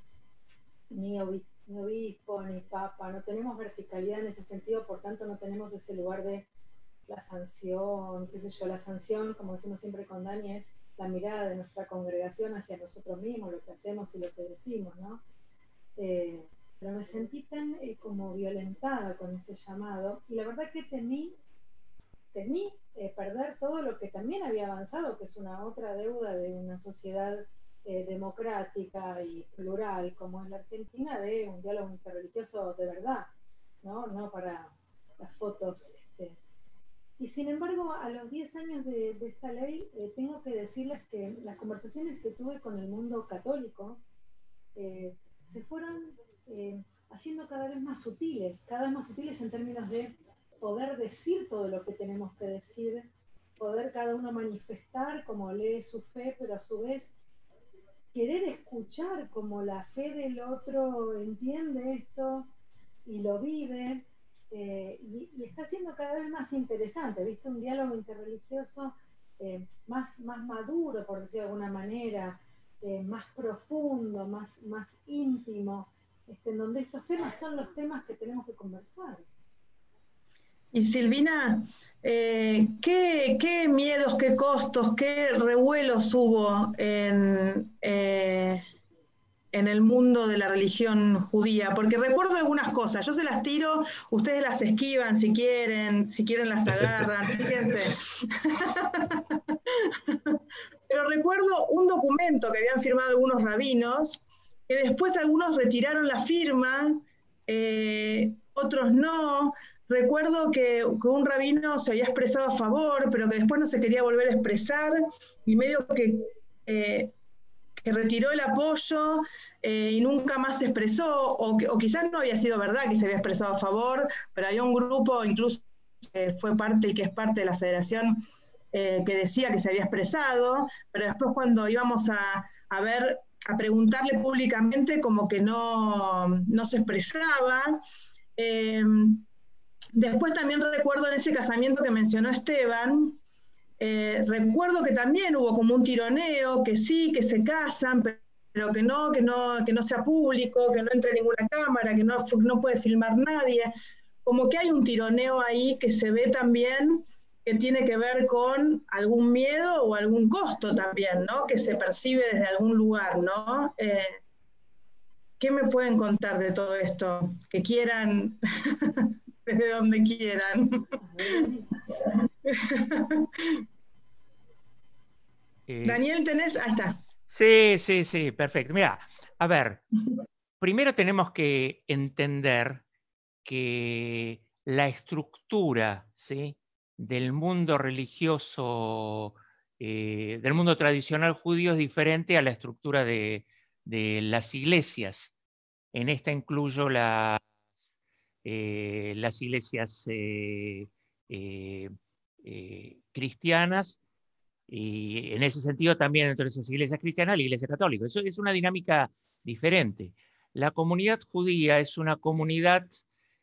ni obispo, ni papa, no tenemos verticalidad en ese sentido, por tanto no tenemos ese lugar de la sanción, qué sé yo, la sanción, como decimos siempre con Dani, es la mirada de nuestra congregación hacia nosotros mismos, lo que hacemos y lo que decimos, ¿no? Pero me sentí tan como violentada con ese llamado, y la verdad que temí perder todo lo que también había avanzado, que es una otra deuda de una sociedad democrática y plural como es la Argentina, de un diálogo interreligioso de verdad, no para las fotos. Y sin embargo, a los 10 años de esta ley, tengo que decirles que las conversaciones que tuve con el mundo católico se fueron haciendo cada vez más sutiles en términos de poder decir todo lo que tenemos que decir, poder cada uno manifestar como lee su fe, pero a su vez querer escuchar como la fe del otro entiende esto y lo vive. Y está siendo cada vez más interesante, ¿viste? Un diálogo interreligioso más maduro, por decir de alguna manera, más profundo, más íntimo, en donde estos temas son los temas que tenemos que conversar. Y Silvina, ¿qué miedos, qué costos, qué revuelos hubo en el mundo de la religión judía? Porque recuerdo algunas cosas, yo se las tiro, ustedes las esquivan si quieren las agarran, fíjense. Pero recuerdo un documento que habían firmado algunos rabinos, que después algunos retiraron la firma, otros no. Recuerdo que un rabino se había expresado a favor, pero que después no se quería volver a expresar, y medio que retiró el apoyo y nunca más se expresó, o quizás no había sido verdad que se había expresado a favor, pero había un grupo, incluso fue parte y que es parte de la federación, que decía que se había expresado, pero después cuando íbamos a preguntarle públicamente, como que no se expresaba. Después también recuerdo en ese casamiento que mencionó Esteban, recuerdo que también hubo como un tironeo, que sí, que se casan, pero que no sea público, que no entre ninguna cámara, que no puede filmar nadie. Como que hay un tironeo ahí que se ve también, que tiene que ver con algún miedo o algún costo también, ¿no? Que se percibe desde algún lugar, ¿no? ¿Qué me pueden contar de todo esto? Que quieran, desde donde quieran. Daniel, ¿tenés? Ahí está. Sí, perfecto. Mira, a ver, primero tenemos que entender que la estructura, ¿sí?, del mundo religioso del mundo tradicional judío es diferente a la estructura de las iglesias. En esta incluyo las iglesias cristianas, y en ese sentido también entre esas iglesias cristianas la iglesia católica. Eso es una dinámica diferente. La comunidad judía es una comunidad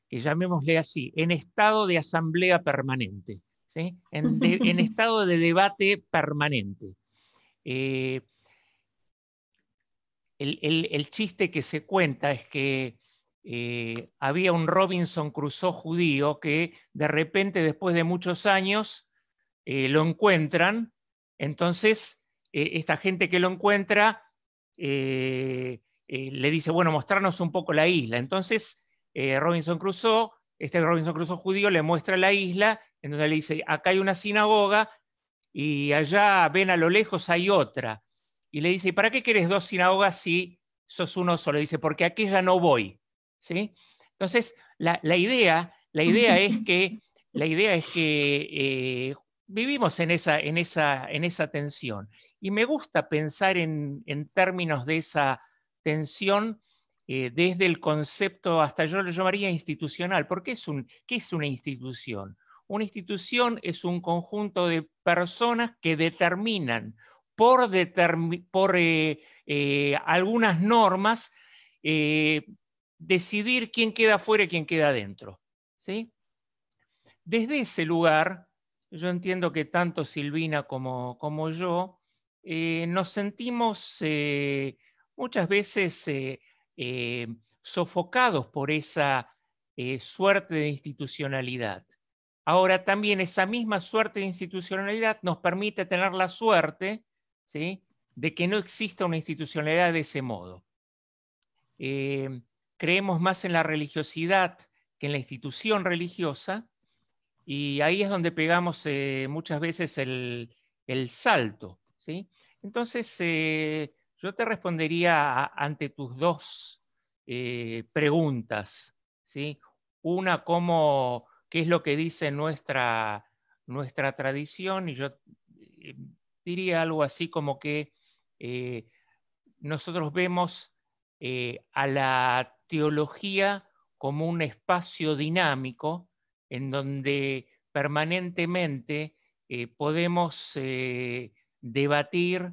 que, llamémosle así, en estado de asamblea permanente, ¿sí? En estado de debate permanente. El chiste que se cuenta es que había un Robinson Crusoe judío que de repente, después de muchos años, lo encuentran. Entonces, esta gente que lo encuentra le dice, bueno, mostrarnos un poco la isla. Entonces, este Robinson Crusoe judío le muestra la isla, en donde le dice, acá hay una sinagoga y allá ven a lo lejos hay otra. Y le dice, ¿para qué querés dos sinagogas si sos uno solo? Dice, porque a aquella no voy. ¿Sí? Entonces, la idea es que vivimos en esa tensión. Y me gusta pensar en términos de esa tensión desde el concepto, hasta yo lo llamaría institucional. ¿Por qué qué es una institución? Una institución es un conjunto de personas que determinan por algunas normas decidir quién queda fuera y quién queda adentro. ¿Sí? Desde ese lugar, yo entiendo que tanto Silvina como yo nos sentimos muchas veces sofocados por esa suerte de institucionalidad. Ahora también esa misma suerte de institucionalidad nos permite tener la suerte, ¿sí?, de que no exista una institucionalidad de ese modo. Creemos más en la religiosidad que en la institución religiosa, y ahí es donde pegamos muchas veces el salto, ¿sí? Entonces, yo te respondería ante tus dos preguntas, ¿sí? Una, qué es lo que dice nuestra tradición, y yo diría algo así como que nosotros vemos a la teología como un espacio dinámico en donde permanentemente podemos debatir,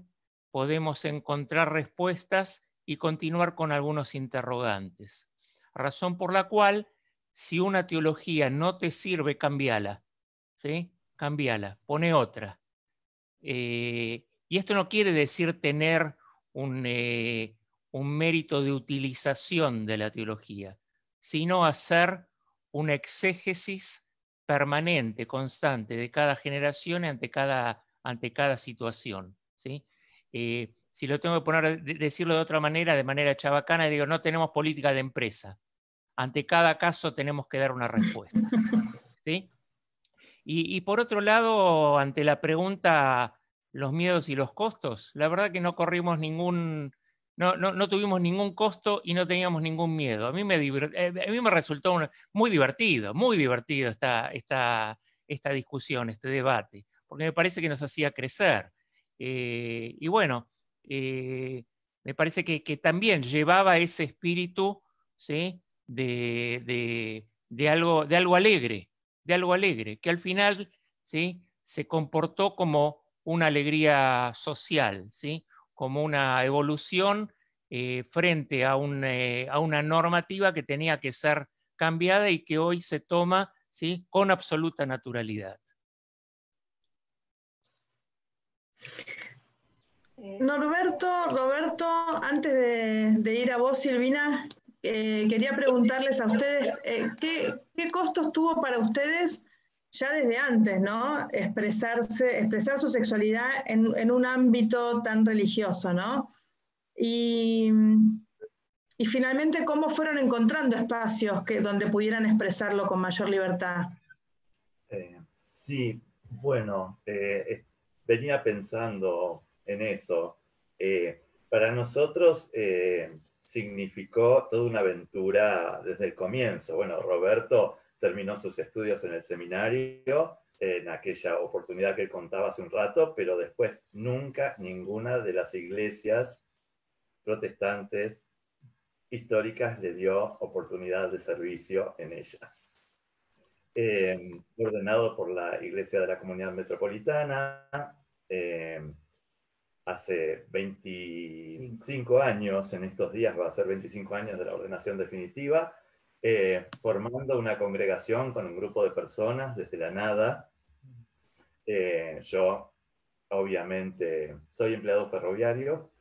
podemos encontrar respuestas y continuar con algunos interrogantes. Razón por la cual, si una teología no te sirve, cambiala, ¿sí? Cambiala, pone otra. Y esto no quiere decir tener un mérito de utilización de la teología, sino hacer una exégesis permanente, constante, de cada generación ante cada situación, ¿sí? Si lo tengo que decirlo de otra manera, de manera chabacana, digo, no tenemos política de empresa. Ante cada caso tenemos que dar una respuesta, ¿sí? Y por otro lado, ante la pregunta, los miedos y los costos, la verdad que no corrimos no tuvimos ningún costo y no teníamos ningún miedo. A mí me resultó muy divertido esta discusión, este debate, porque me parece que nos hacía crecer. Y bueno, me parece que también llevaba ese espíritu, ¿sí?, de algo alegre, que al final, ¿sí?, se comportó como una alegría social, ¿sí?, como una evolución frente a una normativa que tenía que ser cambiada y que hoy se toma, ¿sí?, con absoluta naturalidad. Roberto, antes de ir a vos, Silvina, quería preguntarles a ustedes, ¿qué costos tuvo para ustedes ya desde antes, ¿no?, expresar su sexualidad en un ámbito tan religioso, ¿no? Y finalmente, ¿cómo fueron encontrando espacios donde pudieran expresarlo con mayor libertad? Sí, bueno, venía pensando en eso. Para nosotros significó toda una aventura desde el comienzo. Bueno, Roberto terminó sus estudios en el seminario en aquella oportunidad que contaba hace un rato, pero después nunca ninguna de las iglesias protestantes históricas le dio oportunidad de servicio en ellas. Ordenado por la Iglesia de la Comunidad Metropolitana, hace 25 años, en estos días va a ser 25 años de la ordenación definitiva, formando una congregación con un grupo de personas desde la nada. Yo, obviamente, soy empleado ferroviario,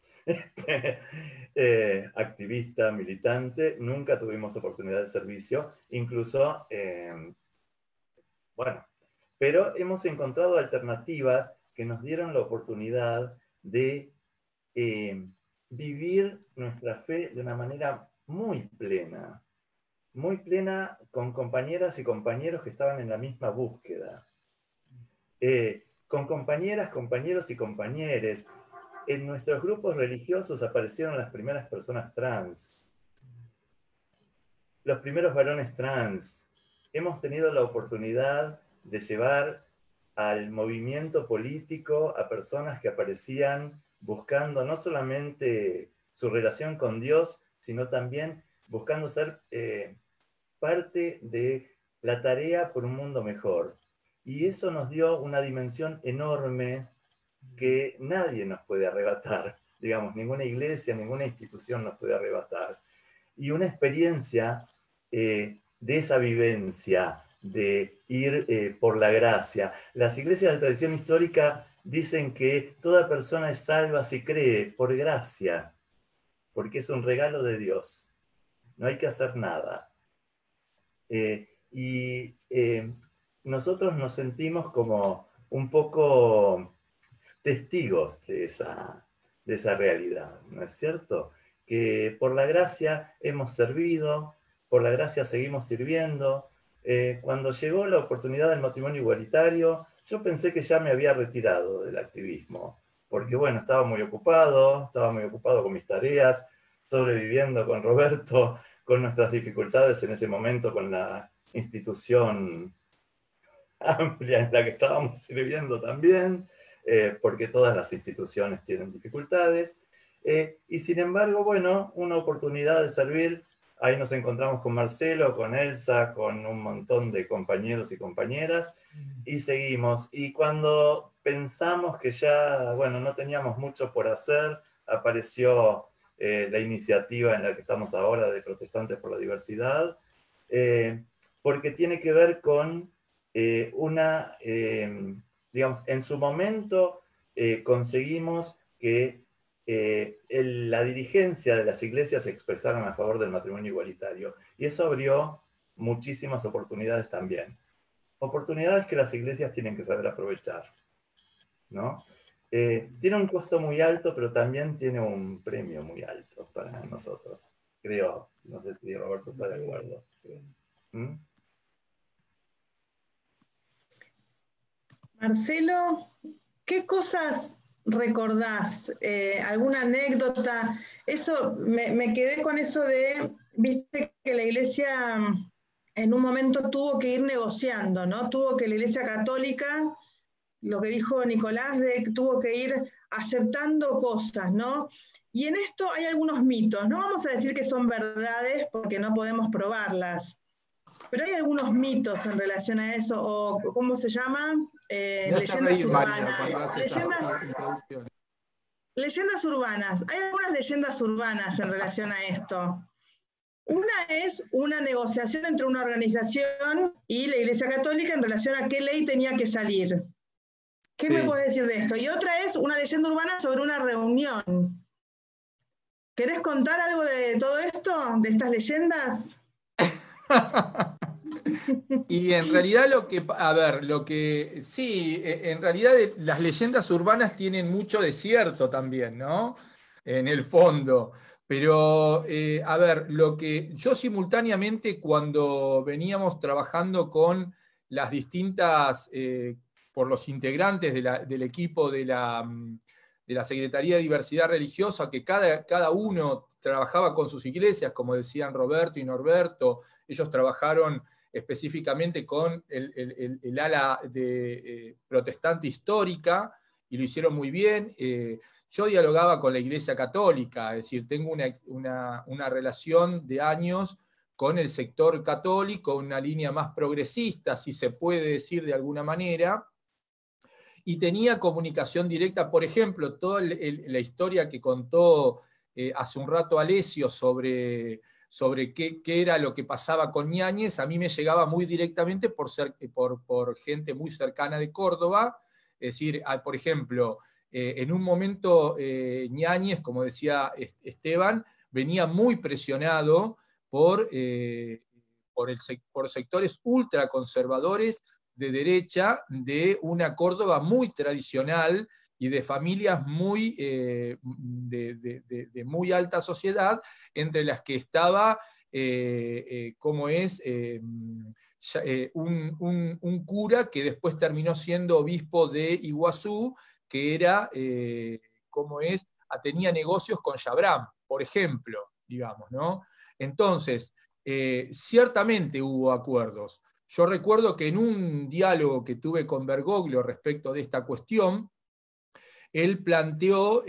activista, militante, nunca tuvimos oportunidad de servicio, incluso, bueno, pero hemos encontrado alternativas que nos dieron la oportunidad de vivir nuestra fe de una manera muy plena con compañeras y compañeros que estaban en la misma búsqueda. Con compañeras, compañeros y compañeres. En nuestros grupos religiosos aparecieron las primeras personas trans, los primeros varones trans. Hemos tenido la oportunidad de llevar al movimiento político a personas que aparecían buscando no solamente su relación con Dios, sino también buscando ser parte de la tarea por un mundo mejor. Y eso nos dio una dimensión enorme que nadie nos puede arrebatar, digamos, ninguna iglesia, ninguna institución nos puede arrebatar. Y una experiencia de esa vivencia, de ir por la gracia. Las iglesias de tradición histórica dicen que toda persona es salva si cree por gracia, porque es un regalo de Dios. No hay que hacer nada. Nosotros nos sentimos como un poco testigos de esa realidad, ¿no es cierto? Que por la gracia hemos servido, por la gracia seguimos sirviendo. Cuando llegó la oportunidad del matrimonio igualitario, yo pensé que ya me había retirado del activismo, porque bueno, estaba muy ocupado con mis tareas, sobreviviendo con Roberto, con nuestras dificultades en ese momento, con la institución amplia en la que estábamos sirviendo también, porque todas las instituciones tienen dificultades, y sin embargo, bueno, una oportunidad de servir. Ahí nos encontramos con Marcelo, con Elsa, con un montón de compañeros y compañeras, y seguimos. Y cuando pensamos que ya, bueno, no teníamos mucho por hacer, apareció la iniciativa en la que estamos ahora de Protestantes por la Diversidad, porque tiene que ver con digamos, en su momento conseguimos que la dirigencia de las iglesias se expresaran a favor del matrimonio igualitario. Y eso abrió muchísimas oportunidades también. Oportunidades que las iglesias tienen que saber aprovechar, ¿no? Tiene un costo muy alto, pero también tiene un premio muy alto para nosotros. Creo, no sé si Roberto está de acuerdo. ¿Mm? Marcelo, ¿qué cosas recordás? ¿Alguna anécdota? Eso, me quedé con eso de, viste que la iglesia en un momento tuvo que ir negociando, ¿no? Tuvo que la iglesia católica, lo que dijo Nicolás, tuvo que ir aceptando cosas, ¿no? Y en esto hay algunos mitos, no vamos a decir que son verdades porque no podemos probarlas, pero hay algunos mitos en relación a eso, o ¿cómo se llama? Leyendas urbanas. Leyendas urbanas. Hay algunas leyendas urbanas en relación a esto. Una es una negociación entre una organización y la Iglesia Católica en relación a qué ley tenía que salir. ¿Qué me puedes decir de esto? Y otra es una leyenda urbana sobre una reunión. ¿Querés contar algo de todo esto, de estas leyendas? Y en realidad en realidad las leyendas urbanas tienen mucho de cierto también, ¿no? En el fondo. Pero, yo simultáneamente cuando veníamos trabajando con las distintas, por los integrantes del equipo de la Secretaría de Diversidad Religiosa, que cada uno trabajaba con sus iglesias, como decían Roberto y Norberto, ellos trabajaron específicamente con el ala protestante histórica, y lo hicieron muy bien. Yo dialogaba con la Iglesia Católica, es decir, tengo una relación de años con el sector católico, una línea más progresista, si se puede decir de alguna manera, y tenía comunicación directa. Por ejemplo, toda la historia que contó hace un rato Alessio sobre qué era lo que pasaba con Ñáñez, a mí me llegaba muy directamente por gente muy cercana de Córdoba. Es decir, por ejemplo, en un momento Ñáñez, como decía Esteban, venía muy presionado por sectores ultraconservadores de derecha, de una Córdoba muy tradicional y de familias muy, de muy alta sociedad, entre las que estaba, un cura que después terminó siendo obispo de Iguazú, que era, tenía negocios con Chabram, por ejemplo, digamos, ¿no? Entonces, ciertamente hubo acuerdos. Yo recuerdo que en un diálogo que tuve con Bergoglio respecto de esta cuestión, él planteó,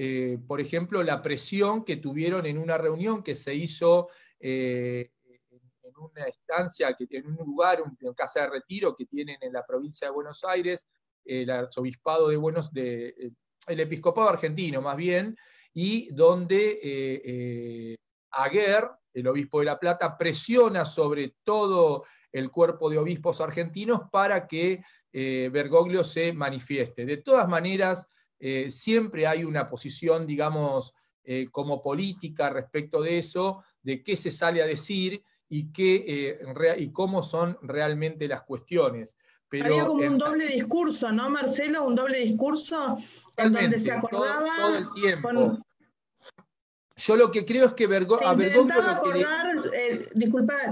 por ejemplo, la presión que tuvieron en una reunión que se hizo en una estancia, en un lugar, una casa de retiro que tienen en la provincia de Buenos Aires, el arzobispado de el episcopado argentino más bien, y donde Aguer, el obispo de La Plata, presiona sobre todo el cuerpo de obispos argentinos para que Bergoglio se manifieste. De todas maneras, siempre hay una posición, digamos, como política respecto de eso, de qué se sale a decir y cómo son realmente las cuestiones. Pero había como un doble discurso, ¿no, Marcelo? Un doble discurso en donde se acordaba todo el tiempo. Yo lo que creo es que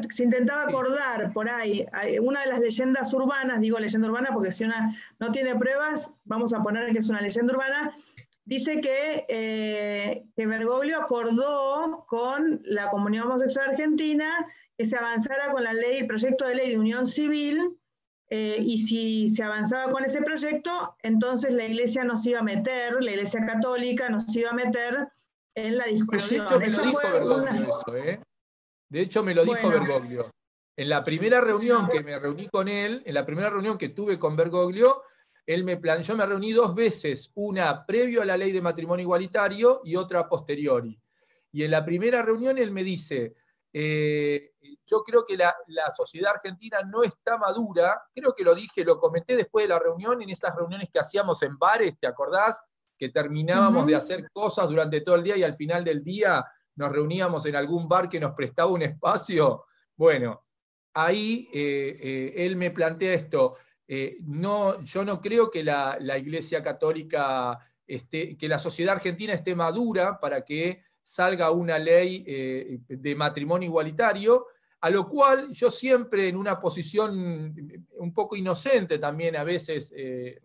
se intentaba acordar por ahí, una de las leyendas urbanas, digo leyenda urbana porque si una no tiene pruebas, vamos a poner que es una leyenda urbana, dice que Bergoglio acordó con la comunidad homosexual argentina que se avanzara con la ley, el proyecto de ley de unión civil, y si se avanzaba con ese proyecto, entonces la Iglesia nos iba a meter, la Iglesia Católica nos iba a meter en la discusión. Bueno, de hecho me lo dijo Bergoglio eso, ¿eh? De hecho me lo dijo Bergoglio. En la primera reunión que me reuní con él, en la primera reunión que tuve con Bergoglio, yo me reuní 2 veces, una previo a la ley de matrimonio igualitario y otra a posteriori. Y en la primera reunión él me dice, yo creo que la sociedad argentina no está madura, creo que lo dije, lo comenté después de la reunión, en esas reuniones que hacíamos en bares, ¿te acordás? Que terminábamos de hacer cosas durante todo el día y al final del día nos reuníamos en algún bar que nos prestaba un espacio. Bueno, ahí él me plantea esto. Yo no creo que la Iglesia Católica, que la sociedad argentina esté madura para que salga una ley de matrimonio igualitario, a lo cual yo siempre en una posición un poco inocente también a veces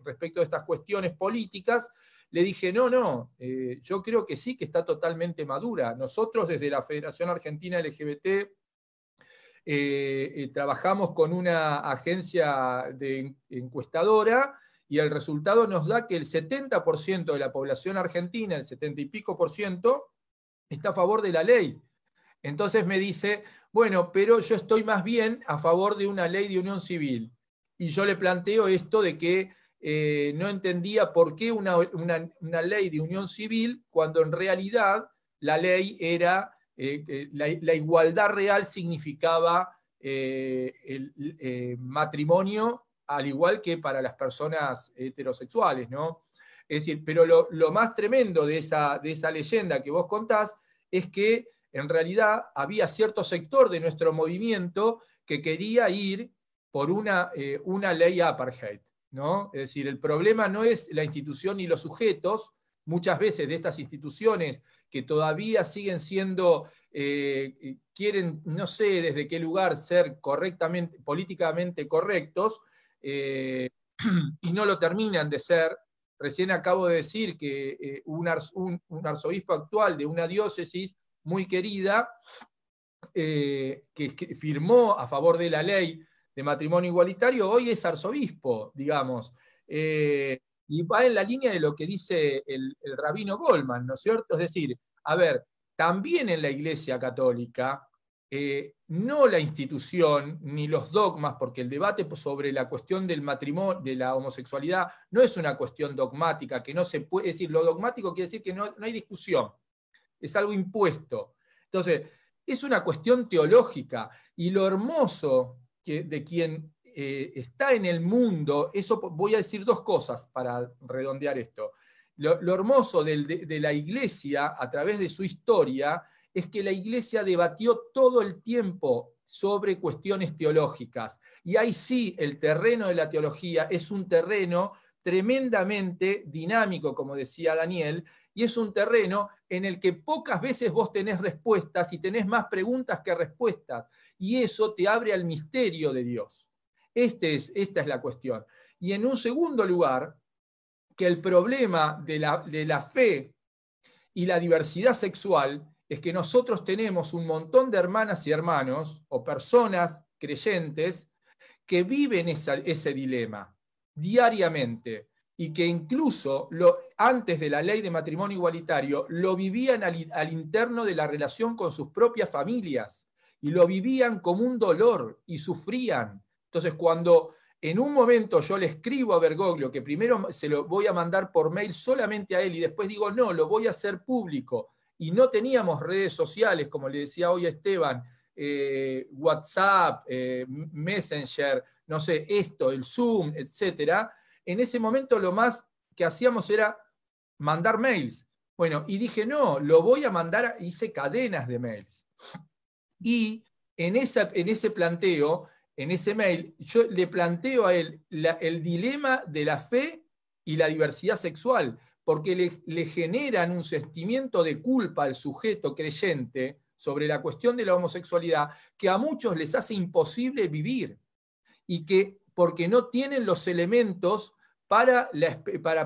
respecto a estas cuestiones políticas, le dije, no, yo creo que sí, que está totalmente madura. Nosotros desde la Federación Argentina LGBT trabajamos con una agencia encuestadora y el resultado nos da que el 70% de la población argentina, el 70 y pico %, está a favor de la ley. Entonces me dice, bueno, pero yo estoy más bien a favor de una ley de unión civil. Y yo le planteo esto de que no entendía por qué una ley de unión civil cuando en realidad la ley era, la igualdad real significaba el matrimonio al igual que para las personas heterosexuales, ¿no? Es decir, pero lo más tremendo de esa leyenda que vos contás es que en realidad había cierto sector de nuestro movimiento que quería ir por una ley apartheid, ¿no? Es decir, el problema no es la institución ni los sujetos, muchas veces de estas instituciones que todavía siguen siendo, quieren, no sé desde qué lugar, ser políticamente correctos, y no lo terminan de ser. Recién acabo de decir que un arzobispo actual de una diócesis muy querida, que firmó a favor de la ley de matrimonio igualitario, hoy es arzobispo, digamos. Y va en la línea de lo que dice el rabino Goldman, ¿no es cierto? Es decir, a ver, también en la Iglesia Católica, no la institución ni los dogmas, porque el debate sobre la cuestión del matrimonio, de la homosexualidad, no es una cuestión dogmática, que no se puede decir, lo dogmático quiere decir que no hay discusión, es algo impuesto. Entonces, es una cuestión teológica, y lo hermoso de quien está en el mundo, eso voy a decir dos cosas para redondear esto. Lo hermoso de la Iglesia, a través de su historia, es que la Iglesia debatió todo el tiempo sobre cuestiones teológicas. Y ahí sí, el terreno de la teología es un terreno tremendamente dinámico, como decía Daniel, y es un terreno en el que pocas veces vos tenés respuestas y tenés más preguntas que respuestas. Y eso te abre al misterio de Dios. Esta es la cuestión. Y en un segundo lugar, que el problema de la fe y la diversidad sexual es que nosotros tenemos un montón de hermanas y hermanos o personas creyentes que viven ese dilema diariamente y que incluso antes de la ley de matrimonio igualitario lo vivían al interno de la relación con sus propias familias y lo vivían como un dolor y sufrían. Entonces, cuando en un momento yo le escribo a Bergoglio, que primero se lo voy a mandar por mail solamente a él y después digo, no, lo voy a hacer público, y no teníamos redes sociales, como le decía hoy a Esteban, WhatsApp, Messenger, no sé, el Zoom, etc. En ese momento lo más que hacíamos era mandar mails. Bueno, y dije, no, lo voy a mandar, hice cadenas de mails. Y en ese planteo, en ese mail, yo le planteo a él el dilema de la fe y la diversidad sexual, porque le generan un sentimiento de culpa al sujeto creyente sobre la cuestión de la homosexualidad que a muchos les hace imposible vivir, y que porque no tienen los elementos para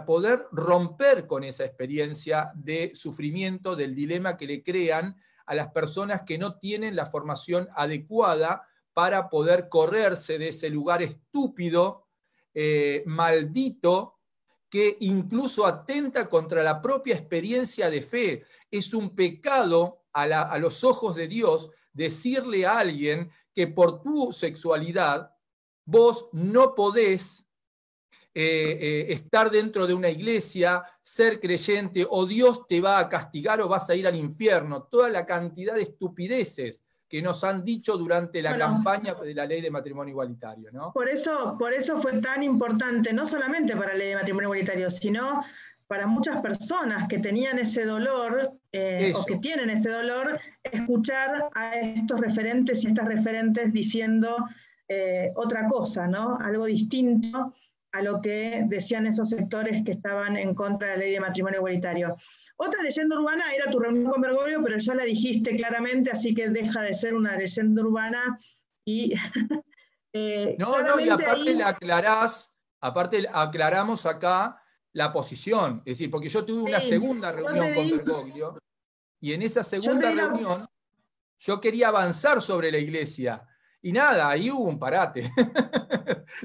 poder romper con esa experiencia de sufrimiento, del dilema que le crean a las personas que no tienen la formación adecuada para poder correrse de ese lugar estúpido, maldito, que incluso atenta contra la propia experiencia de fe. Es un pecado a los ojos de Dios decirle a alguien que por tu sexualidad vos no podés estar dentro de una iglesia, ser creyente, o Dios te va a castigar o vas a ir al infierno. Toda la cantidad de estupideces que nos han dicho durante la campaña de la ley de matrimonio igualitario, ¿no? Por eso fue tan importante, no solamente para la ley de matrimonio igualitario, sino para muchas personas que tenían ese dolor, o que tienen ese dolor, escuchar a estos referentes y estas referentes diciendo otra cosa, ¿no? Algo distinto a lo que decían esos sectores que estaban en contra de la ley de matrimonio igualitario. Otra leyenda urbana era tu reunión con Bergoglio, pero ya la dijiste claramente, así que deja de ser una leyenda urbana. Y no, y aparte ahí aparte aclaramos acá la posición, es decir, porque yo tuve una segunda reunión con Bergoglio, y en esa segunda reunión yo quería avanzar sobre la iglesia, y nada, ahí hubo un parate.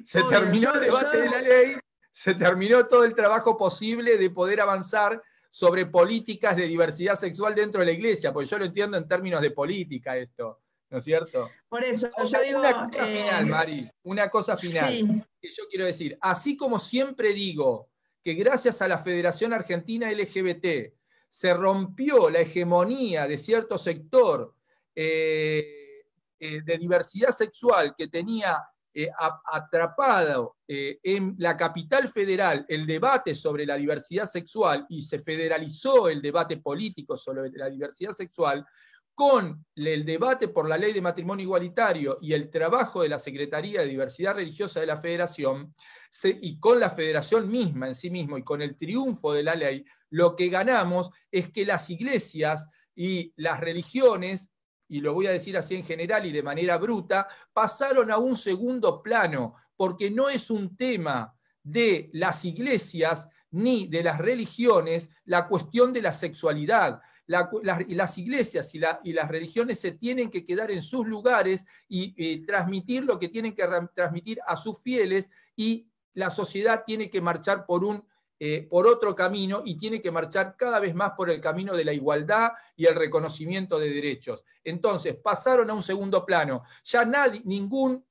Se terminó el debate de la ley, se terminó todo el trabajo posible de poder avanzar sobre políticas de diversidad sexual dentro de la iglesia, porque yo lo entiendo en términos de política esto, ¿no es cierto? Por eso, yo digo... Una cosa final, Mari, una cosa final, sí, que yo quiero decir, así como siempre digo que gracias a la Federación Argentina LGBT se rompió la hegemonía de cierto sector de diversidad sexual que tenía atrapado en la capital federal el debate sobre la diversidad sexual, y se federalizó el debate político sobre la diversidad sexual, con el debate por la ley de matrimonio igualitario y el trabajo de la Secretaría de Diversidad Religiosa de la Federación, y con la Federación misma en sí mismo, y con el triunfo de la ley, lo que ganamos es que las iglesias y las religiones, y lo voy a decir así en general y de manera bruta, pasaron a un segundo plano, porque no es un tema de las iglesias ni de las religiones la cuestión de la sexualidad. Las iglesias y las religiones se tienen que quedar en sus lugares y transmitir lo que tienen que transmitir a sus fieles, y la sociedad tiene que marchar por otro camino, y tiene que marchar cada vez más por el camino de la igualdad y el reconocimiento de derechos. Entonces pasaron a un segundo plano. Ya ningún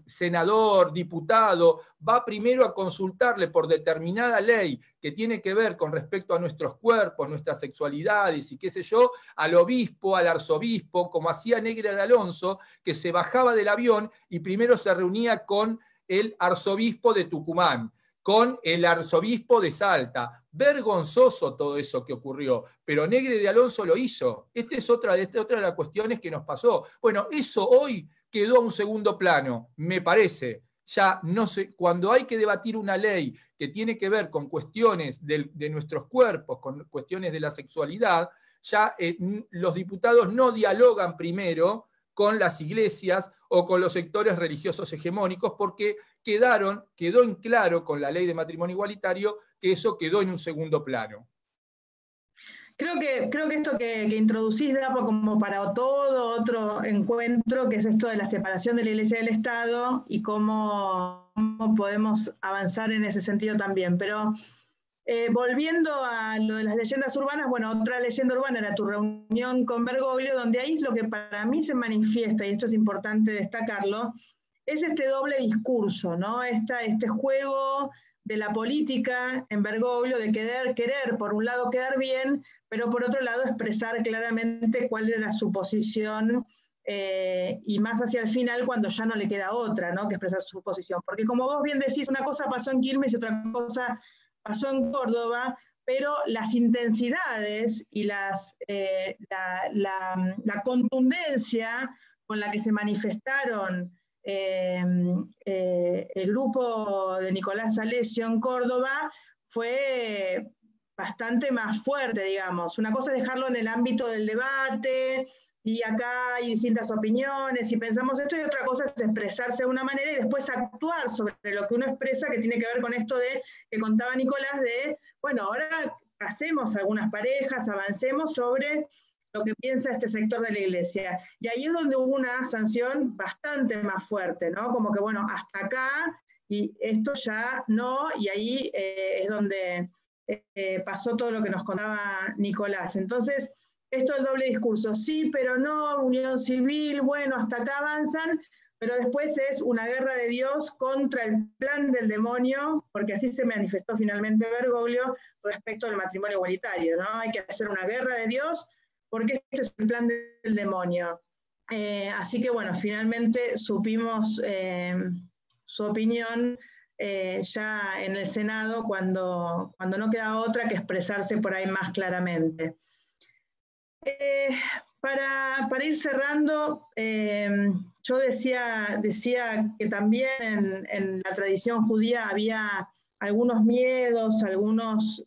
senador, diputado va primero a consultarle por determinada ley que tiene que ver con respecto a nuestros cuerpos, nuestras sexualidades y qué sé yo, al obispo, al arzobispo, como hacía Negre de Alonso, que se bajaba del avión y primero se reunía con el arzobispo de Tucumán, con el arzobispo de Salta. Vergonzoso todo eso que ocurrió, pero Negre de Alonso lo hizo. Esta es otra de las cuestiones que nos pasó. Bueno, eso hoy quedó a un segundo plano, me parece. Ya no sé, cuando hay que debatir una ley que tiene que ver con cuestiones de nuestros cuerpos, con cuestiones de la sexualidad, ya los diputados no dialogan primero con las iglesias o con los sectores religiosos hegemónicos, porque quedó en claro con la ley de matrimonio igualitario que eso quedó en un segundo plano. Creo que esto que introducís da como para todo otro encuentro, que es esto de la separación de la Iglesia y del Estado, y cómo podemos avanzar en ese sentido también. Pero volviendo a lo de las leyendas urbanas, bueno, otra leyenda urbana era tu reunión con Bergoglio, donde ahí es lo que para mí se manifiesta, y esto es importante destacarlo, es este doble discurso, ¿no? Este juego de la política en Bergoglio, de querer por un lado quedar bien, pero por otro lado expresar claramente cuál era su posición, y más hacia el final cuando ya no le queda otra, ¿no?, que expresar su posición. Porque como vos bien decís, una cosa pasó en Quilmes y otra cosa pasó en Córdoba, pero las intensidades y la contundencia con la que se manifestaron el grupo de Nicolás Alessio en Córdoba fue bastante más fuerte, digamos. Una cosa es dejarlo en el ámbito del debate, y acá hay distintas opiniones, y pensamos esto, y otra cosa es expresarse de una manera y después actuar sobre lo que uno expresa, que tiene que ver con esto que contaba Nicolás, de, bueno, ahora hacemos algunas parejas, avancemos sobre lo que piensa este sector de la iglesia. Y ahí es donde hubo una sanción bastante más fuerte, ¿no? Como que, bueno, hasta acá, y esto ya no, y ahí es donde pasó todo lo que nos contaba Nicolás. Entonces, esto del doble discurso, sí, pero no, unión civil, bueno, hasta acá avanzan, pero después es una guerra de Dios contra el plan del demonio, porque así se manifestó finalmente Bergoglio respecto al matrimonio igualitario, ¿no? Hay que hacer una guerra de Dios porque este es el plan del demonio. Así que bueno, finalmente supimos su opinión ya en el Senado cuando no quedaba otra que expresarse por ahí más claramente. Para ir cerrando, yo decía que también en la tradición judía había algunos miedos, algunos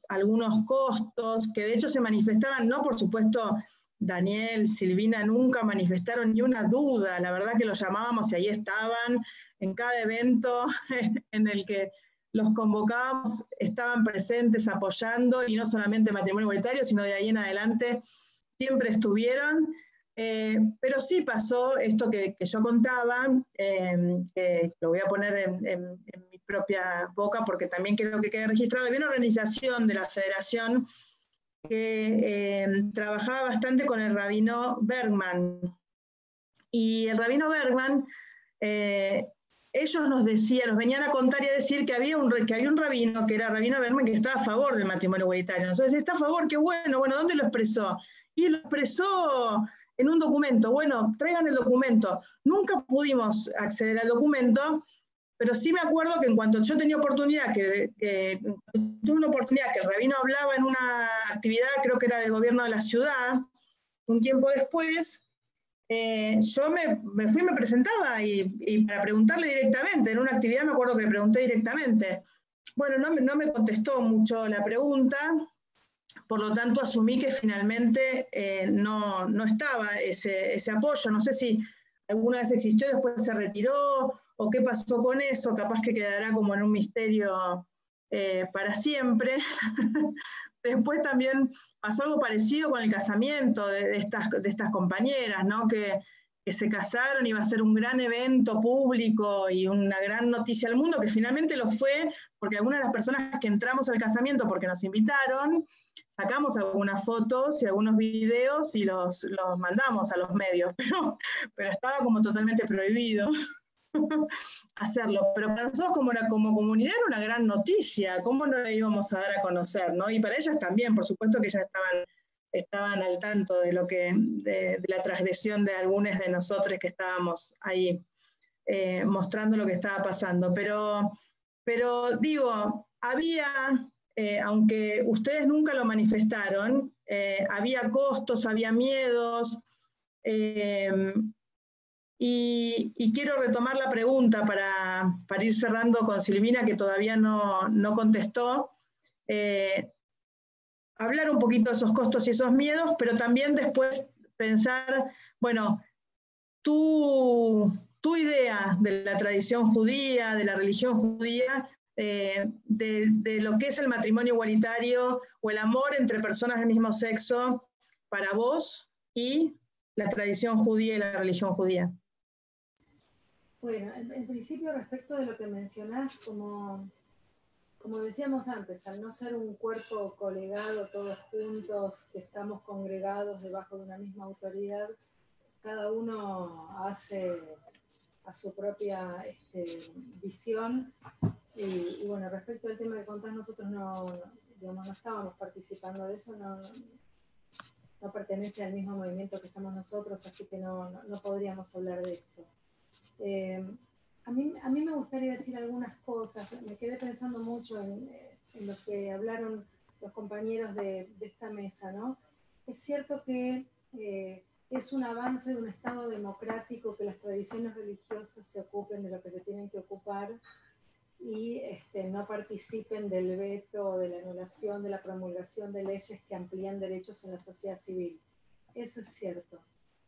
costos, que de hecho se manifestaban, no, por supuesto, Daniel, Silvina nunca manifestaron ni una duda, la verdad que los llamábamos y ahí estaban, en cada evento en el que los convocábamos, estaban presentes apoyando, y no solamente matrimonio igualitario, sino de ahí en adelante siempre estuvieron. Pero sí pasó esto que yo contaba, que lo voy a poner en mi propia boca porque también quiero que quede registrado. Había una organización de la Federación que trabajaba bastante con el rabino Bergman. Y el rabino Bergman, ellos nos venían a contar y a decir que había un rabino, que era rabino Bergman, que estaba a favor del matrimonio igualitario. Entonces, está a favor, qué bueno, ¿dónde lo expresó? Y lo expresó en un documento. Bueno, traigan el documento. Nunca pudimos acceder al documento, pero sí me acuerdo que en cuanto yo tenía oportunidad, tuve una oportunidad que el rabino hablaba en una actividad, creo que era del gobierno de la ciudad, un tiempo después, yo me fui y me presentaba y para preguntarle directamente, en una actividad me acuerdo que le pregunté directamente. Bueno, no me contestó mucho la pregunta, por lo tanto asumí que finalmente no estaba ese apoyo. No sé si alguna vez existió y después se retiró, o qué pasó con eso, capaz que quedará como en un misterio para siempre. Después también pasó algo parecido con el casamiento de estas compañeras, ¿no? Que se casaron, iba a ser un gran evento público y una gran noticia al mundo, que finalmente lo fue, porque algunas de las personas que entramos al casamiento porque nos invitaron, sacamos algunas fotos y algunos videos y los mandamos a los medios, pero estaba como totalmente prohibido hacerlo. Pero para nosotros como comunidad era una gran noticia, ¿cómo no la íbamos a dar a conocer, ¿no? Y para ellas también, por supuesto que ellas estaban al tanto de la transgresión de algunos de nosotros que estábamos ahí mostrando lo que estaba pasando. Pero digo, había, aunque ustedes nunca lo manifestaron, había costos, había miedos, y quiero retomar la pregunta para ir cerrando con Silvina, que todavía no contestó. Hablar un poquito de esos costos y esos miedos, pero también después pensar, bueno, tu idea de la tradición judía, de la religión judía, de lo que es el matrimonio igualitario o el amor entre personas del mismo sexo para vos y la tradición judía y la religión judía. Bueno, en principio respecto de lo que mencionás, como decíamos antes, al no ser un cuerpo colegado todos juntos, que estamos congregados debajo de una misma autoridad, cada uno hace a su propia visión. Y bueno, respecto al tema que contás, nosotros no estábamos participando de eso, no pertenece al mismo movimiento que estamos nosotros, así que no podríamos hablar de esto. A mí me gustaría decir algunas cosas. Me quedé pensando mucho en lo que hablaron los compañeros de esta mesa, ¿no? Es cierto que es un avance de un Estado democrático que las tradiciones religiosas se ocupen de lo que se tienen que ocupar y no participen del veto o de la anulación, de la promulgación de leyes que amplían derechos en la sociedad civil. Eso es cierto.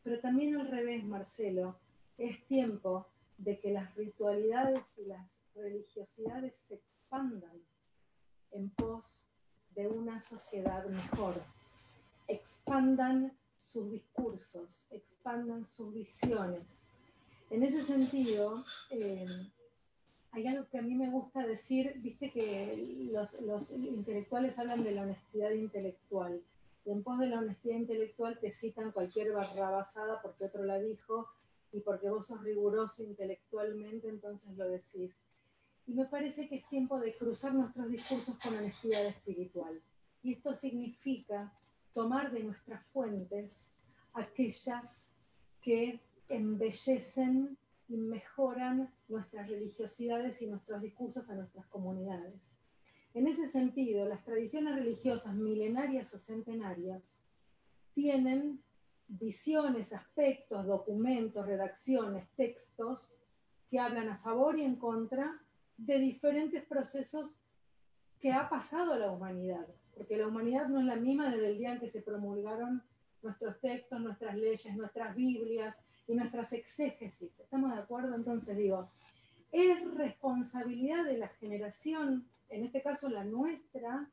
Pero también al revés, Marcelo, es tiempo de que las ritualidades y las religiosidades se expandan en pos de una sociedad mejor. Expandan sus discursos, expandan sus visiones. En ese sentido, hay algo que a mí me gusta decir, viste que los intelectuales hablan de la honestidad intelectual. Y en pos de la honestidad intelectual te citan cualquier barrabasada porque otro la dijo, y porque vos sos riguroso intelectualmente, entonces lo decís. Y me parece que es tiempo de cruzar nuestros discursos con honestidad espiritual. Y esto significa tomar de nuestras fuentes aquellas que embellecen y mejoran nuestras religiosidades y nuestros discursos a nuestras comunidades. En ese sentido, las tradiciones religiosas milenarias o centenarias tienen visiones, aspectos, documentos, redacciones, textos que hablan a favor y en contra de diferentes procesos que ha pasado a la humanidad, porque la humanidad no es la misma desde el día en que se promulgaron nuestros textos, nuestras leyes, nuestras Biblias y nuestras exégesis. ¿Estamos de acuerdo? Entonces digo, es responsabilidad de la generación, en este caso la nuestra,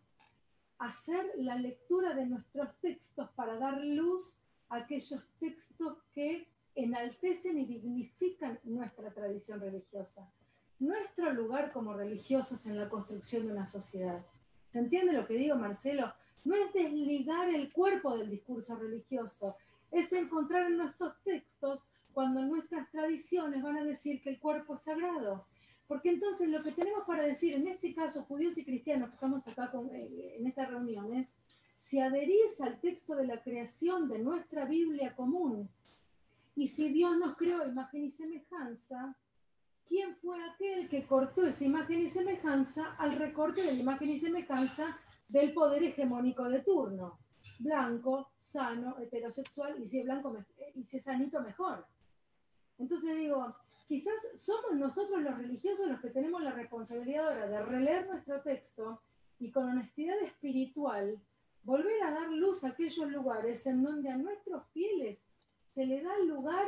hacer la lectura de nuestros textos para dar luz a aquellos textos que enaltecen y dignifican nuestra tradición religiosa. Nuestro lugar como religiosos en la construcción de una sociedad. ¿Se entiende lo que digo, Marcelo? No es desligar el cuerpo del discurso religioso, es encontrar en nuestros textos cuando nuestras tradiciones van a decir que el cuerpo es sagrado. Porque entonces lo que tenemos para decir, en este caso judíos y cristianos que estamos acá en esta reunión, es si adherís al texto de la creación de nuestra Biblia común, y si Dios nos creó imagen y semejanza, ¿quién fue aquel que cortó esa imagen y semejanza al recorte de la imagen y semejanza del poder hegemónico de turno? Blanco, sano, heterosexual, y si es blanco y si es sanito, mejor. Entonces digo, quizás somos nosotros los religiosos los que tenemos la responsabilidad ahora de releer nuestro texto y con honestidad espiritual volver a dar luz a aquellos lugares en donde a nuestros fieles se le da lugar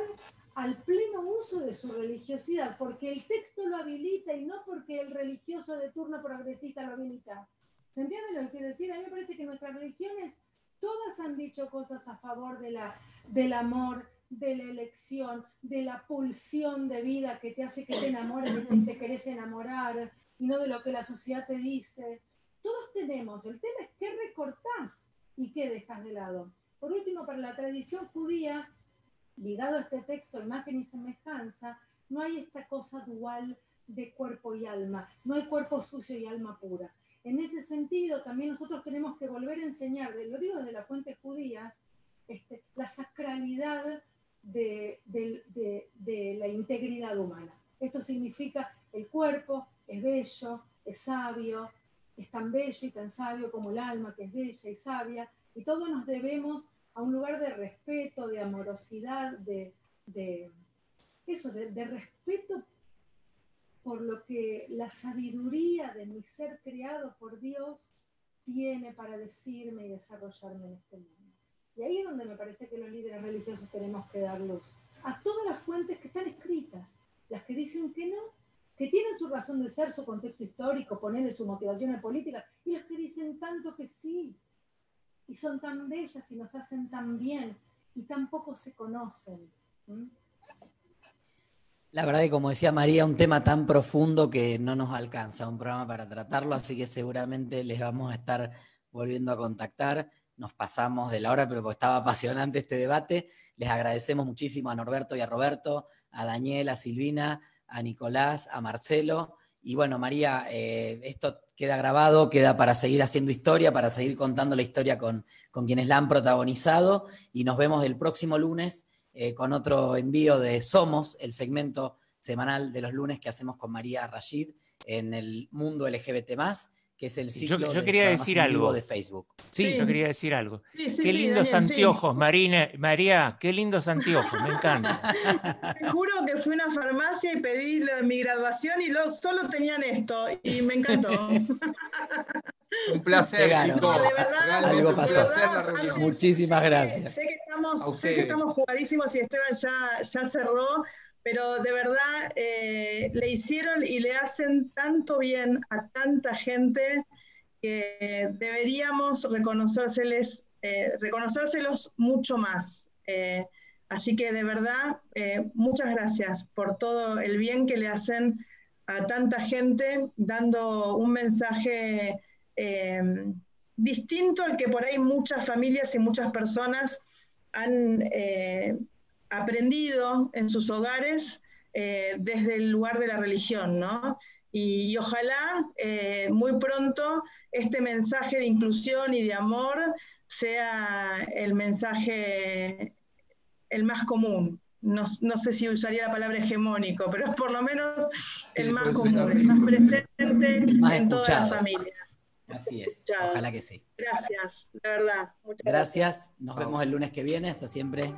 al pleno uso de su religiosidad, porque el texto lo habilita y no porque el religioso de turno progresista lo habilita. ¿Se entiende lo que quiero decir? A mí me parece que nuestras religiones todas han dicho cosas a favor del amor, de la elección, de la pulsión de vida que te hace que te enamores de quien te querés enamorar y no de lo que la sociedad te dice. Todos tenemos, el tema es qué recortás y qué dejas de lado. Por último, para la tradición judía, ligado a este texto, imagen y semejanza, no hay esta cosa dual de cuerpo y alma, no hay cuerpo sucio y alma pura. En ese sentido, también nosotros tenemos que volver a enseñar, lo digo desde las fuentes judías, la sacralidad de la integridad humana. Esto significa el cuerpo es bello, es sabio, es tan bello y tan sabio como el alma, que es bella y sabia, y todos nos debemos a un lugar de respeto, de amorosidad, de respeto por lo que la sabiduría de mi ser creado por Dios tiene para decirme y desarrollarme en este mundo. Y ahí es donde me parece que los líderes religiosos tenemos que dar luz a todas las fuentes que están escritas, las que dicen que no, que tienen su razón de ser, su contexto histórico, ponerle su motivación política, y las que dicen tanto que sí, y son tan bellas y nos hacen tan bien, y tampoco se conocen. La verdad que, como decía María, un tema tan profundo que no nos alcanza un programa para tratarlo, así que seguramente les vamos a estar volviendo a contactar. Nos pasamos de la hora, pero porque estaba apasionante este debate. Les agradecemos muchísimo a Norberto y a Roberto, a Daniel, a Silvina, a Nicolás, a Marcelo. Y bueno, María, esto queda grabado, queda para seguir haciendo historia, para seguir contando la historia con quienes la han protagonizado. Y nos vemos el próximo lunes con otro envío de Somos, el segmento semanal de los lunes que hacemos con María Rashid en el mundo LGBT+, que es el ciclo yo quería decir algo de Facebook. Sí, yo quería decir algo. Sí, qué lindos Daniel, anteojos, María, qué lindos anteojos, me encanta. Te juro que fui a una farmacia y pedí lo de mi graduación y solo tenían esto y me encantó. Un placer, chicos. De verdad, algo pasó. Verdad, muchísimas gracias. Sé que estamos jugadísimos y Esteban ya cerró, pero de verdad le hicieron y le hacen tanto bien a tanta gente que deberíamos reconocérselos mucho más. Así que de verdad, muchas gracias por todo el bien que le hacen a tanta gente, dando un mensaje distinto al que por ahí muchas familias y muchas personas han aprendido en sus hogares desde el lugar de la religión, ¿no? Y ojalá muy pronto este mensaje de inclusión y de amor sea el mensaje el más común. No sé si usaría la palabra hegemónico, pero por lo menos el más común, el más presente en todas las familias. Así es, ojalá que sí. Gracias, de verdad. Muchas gracias. Nos vemos el lunes que viene. Hasta siempre.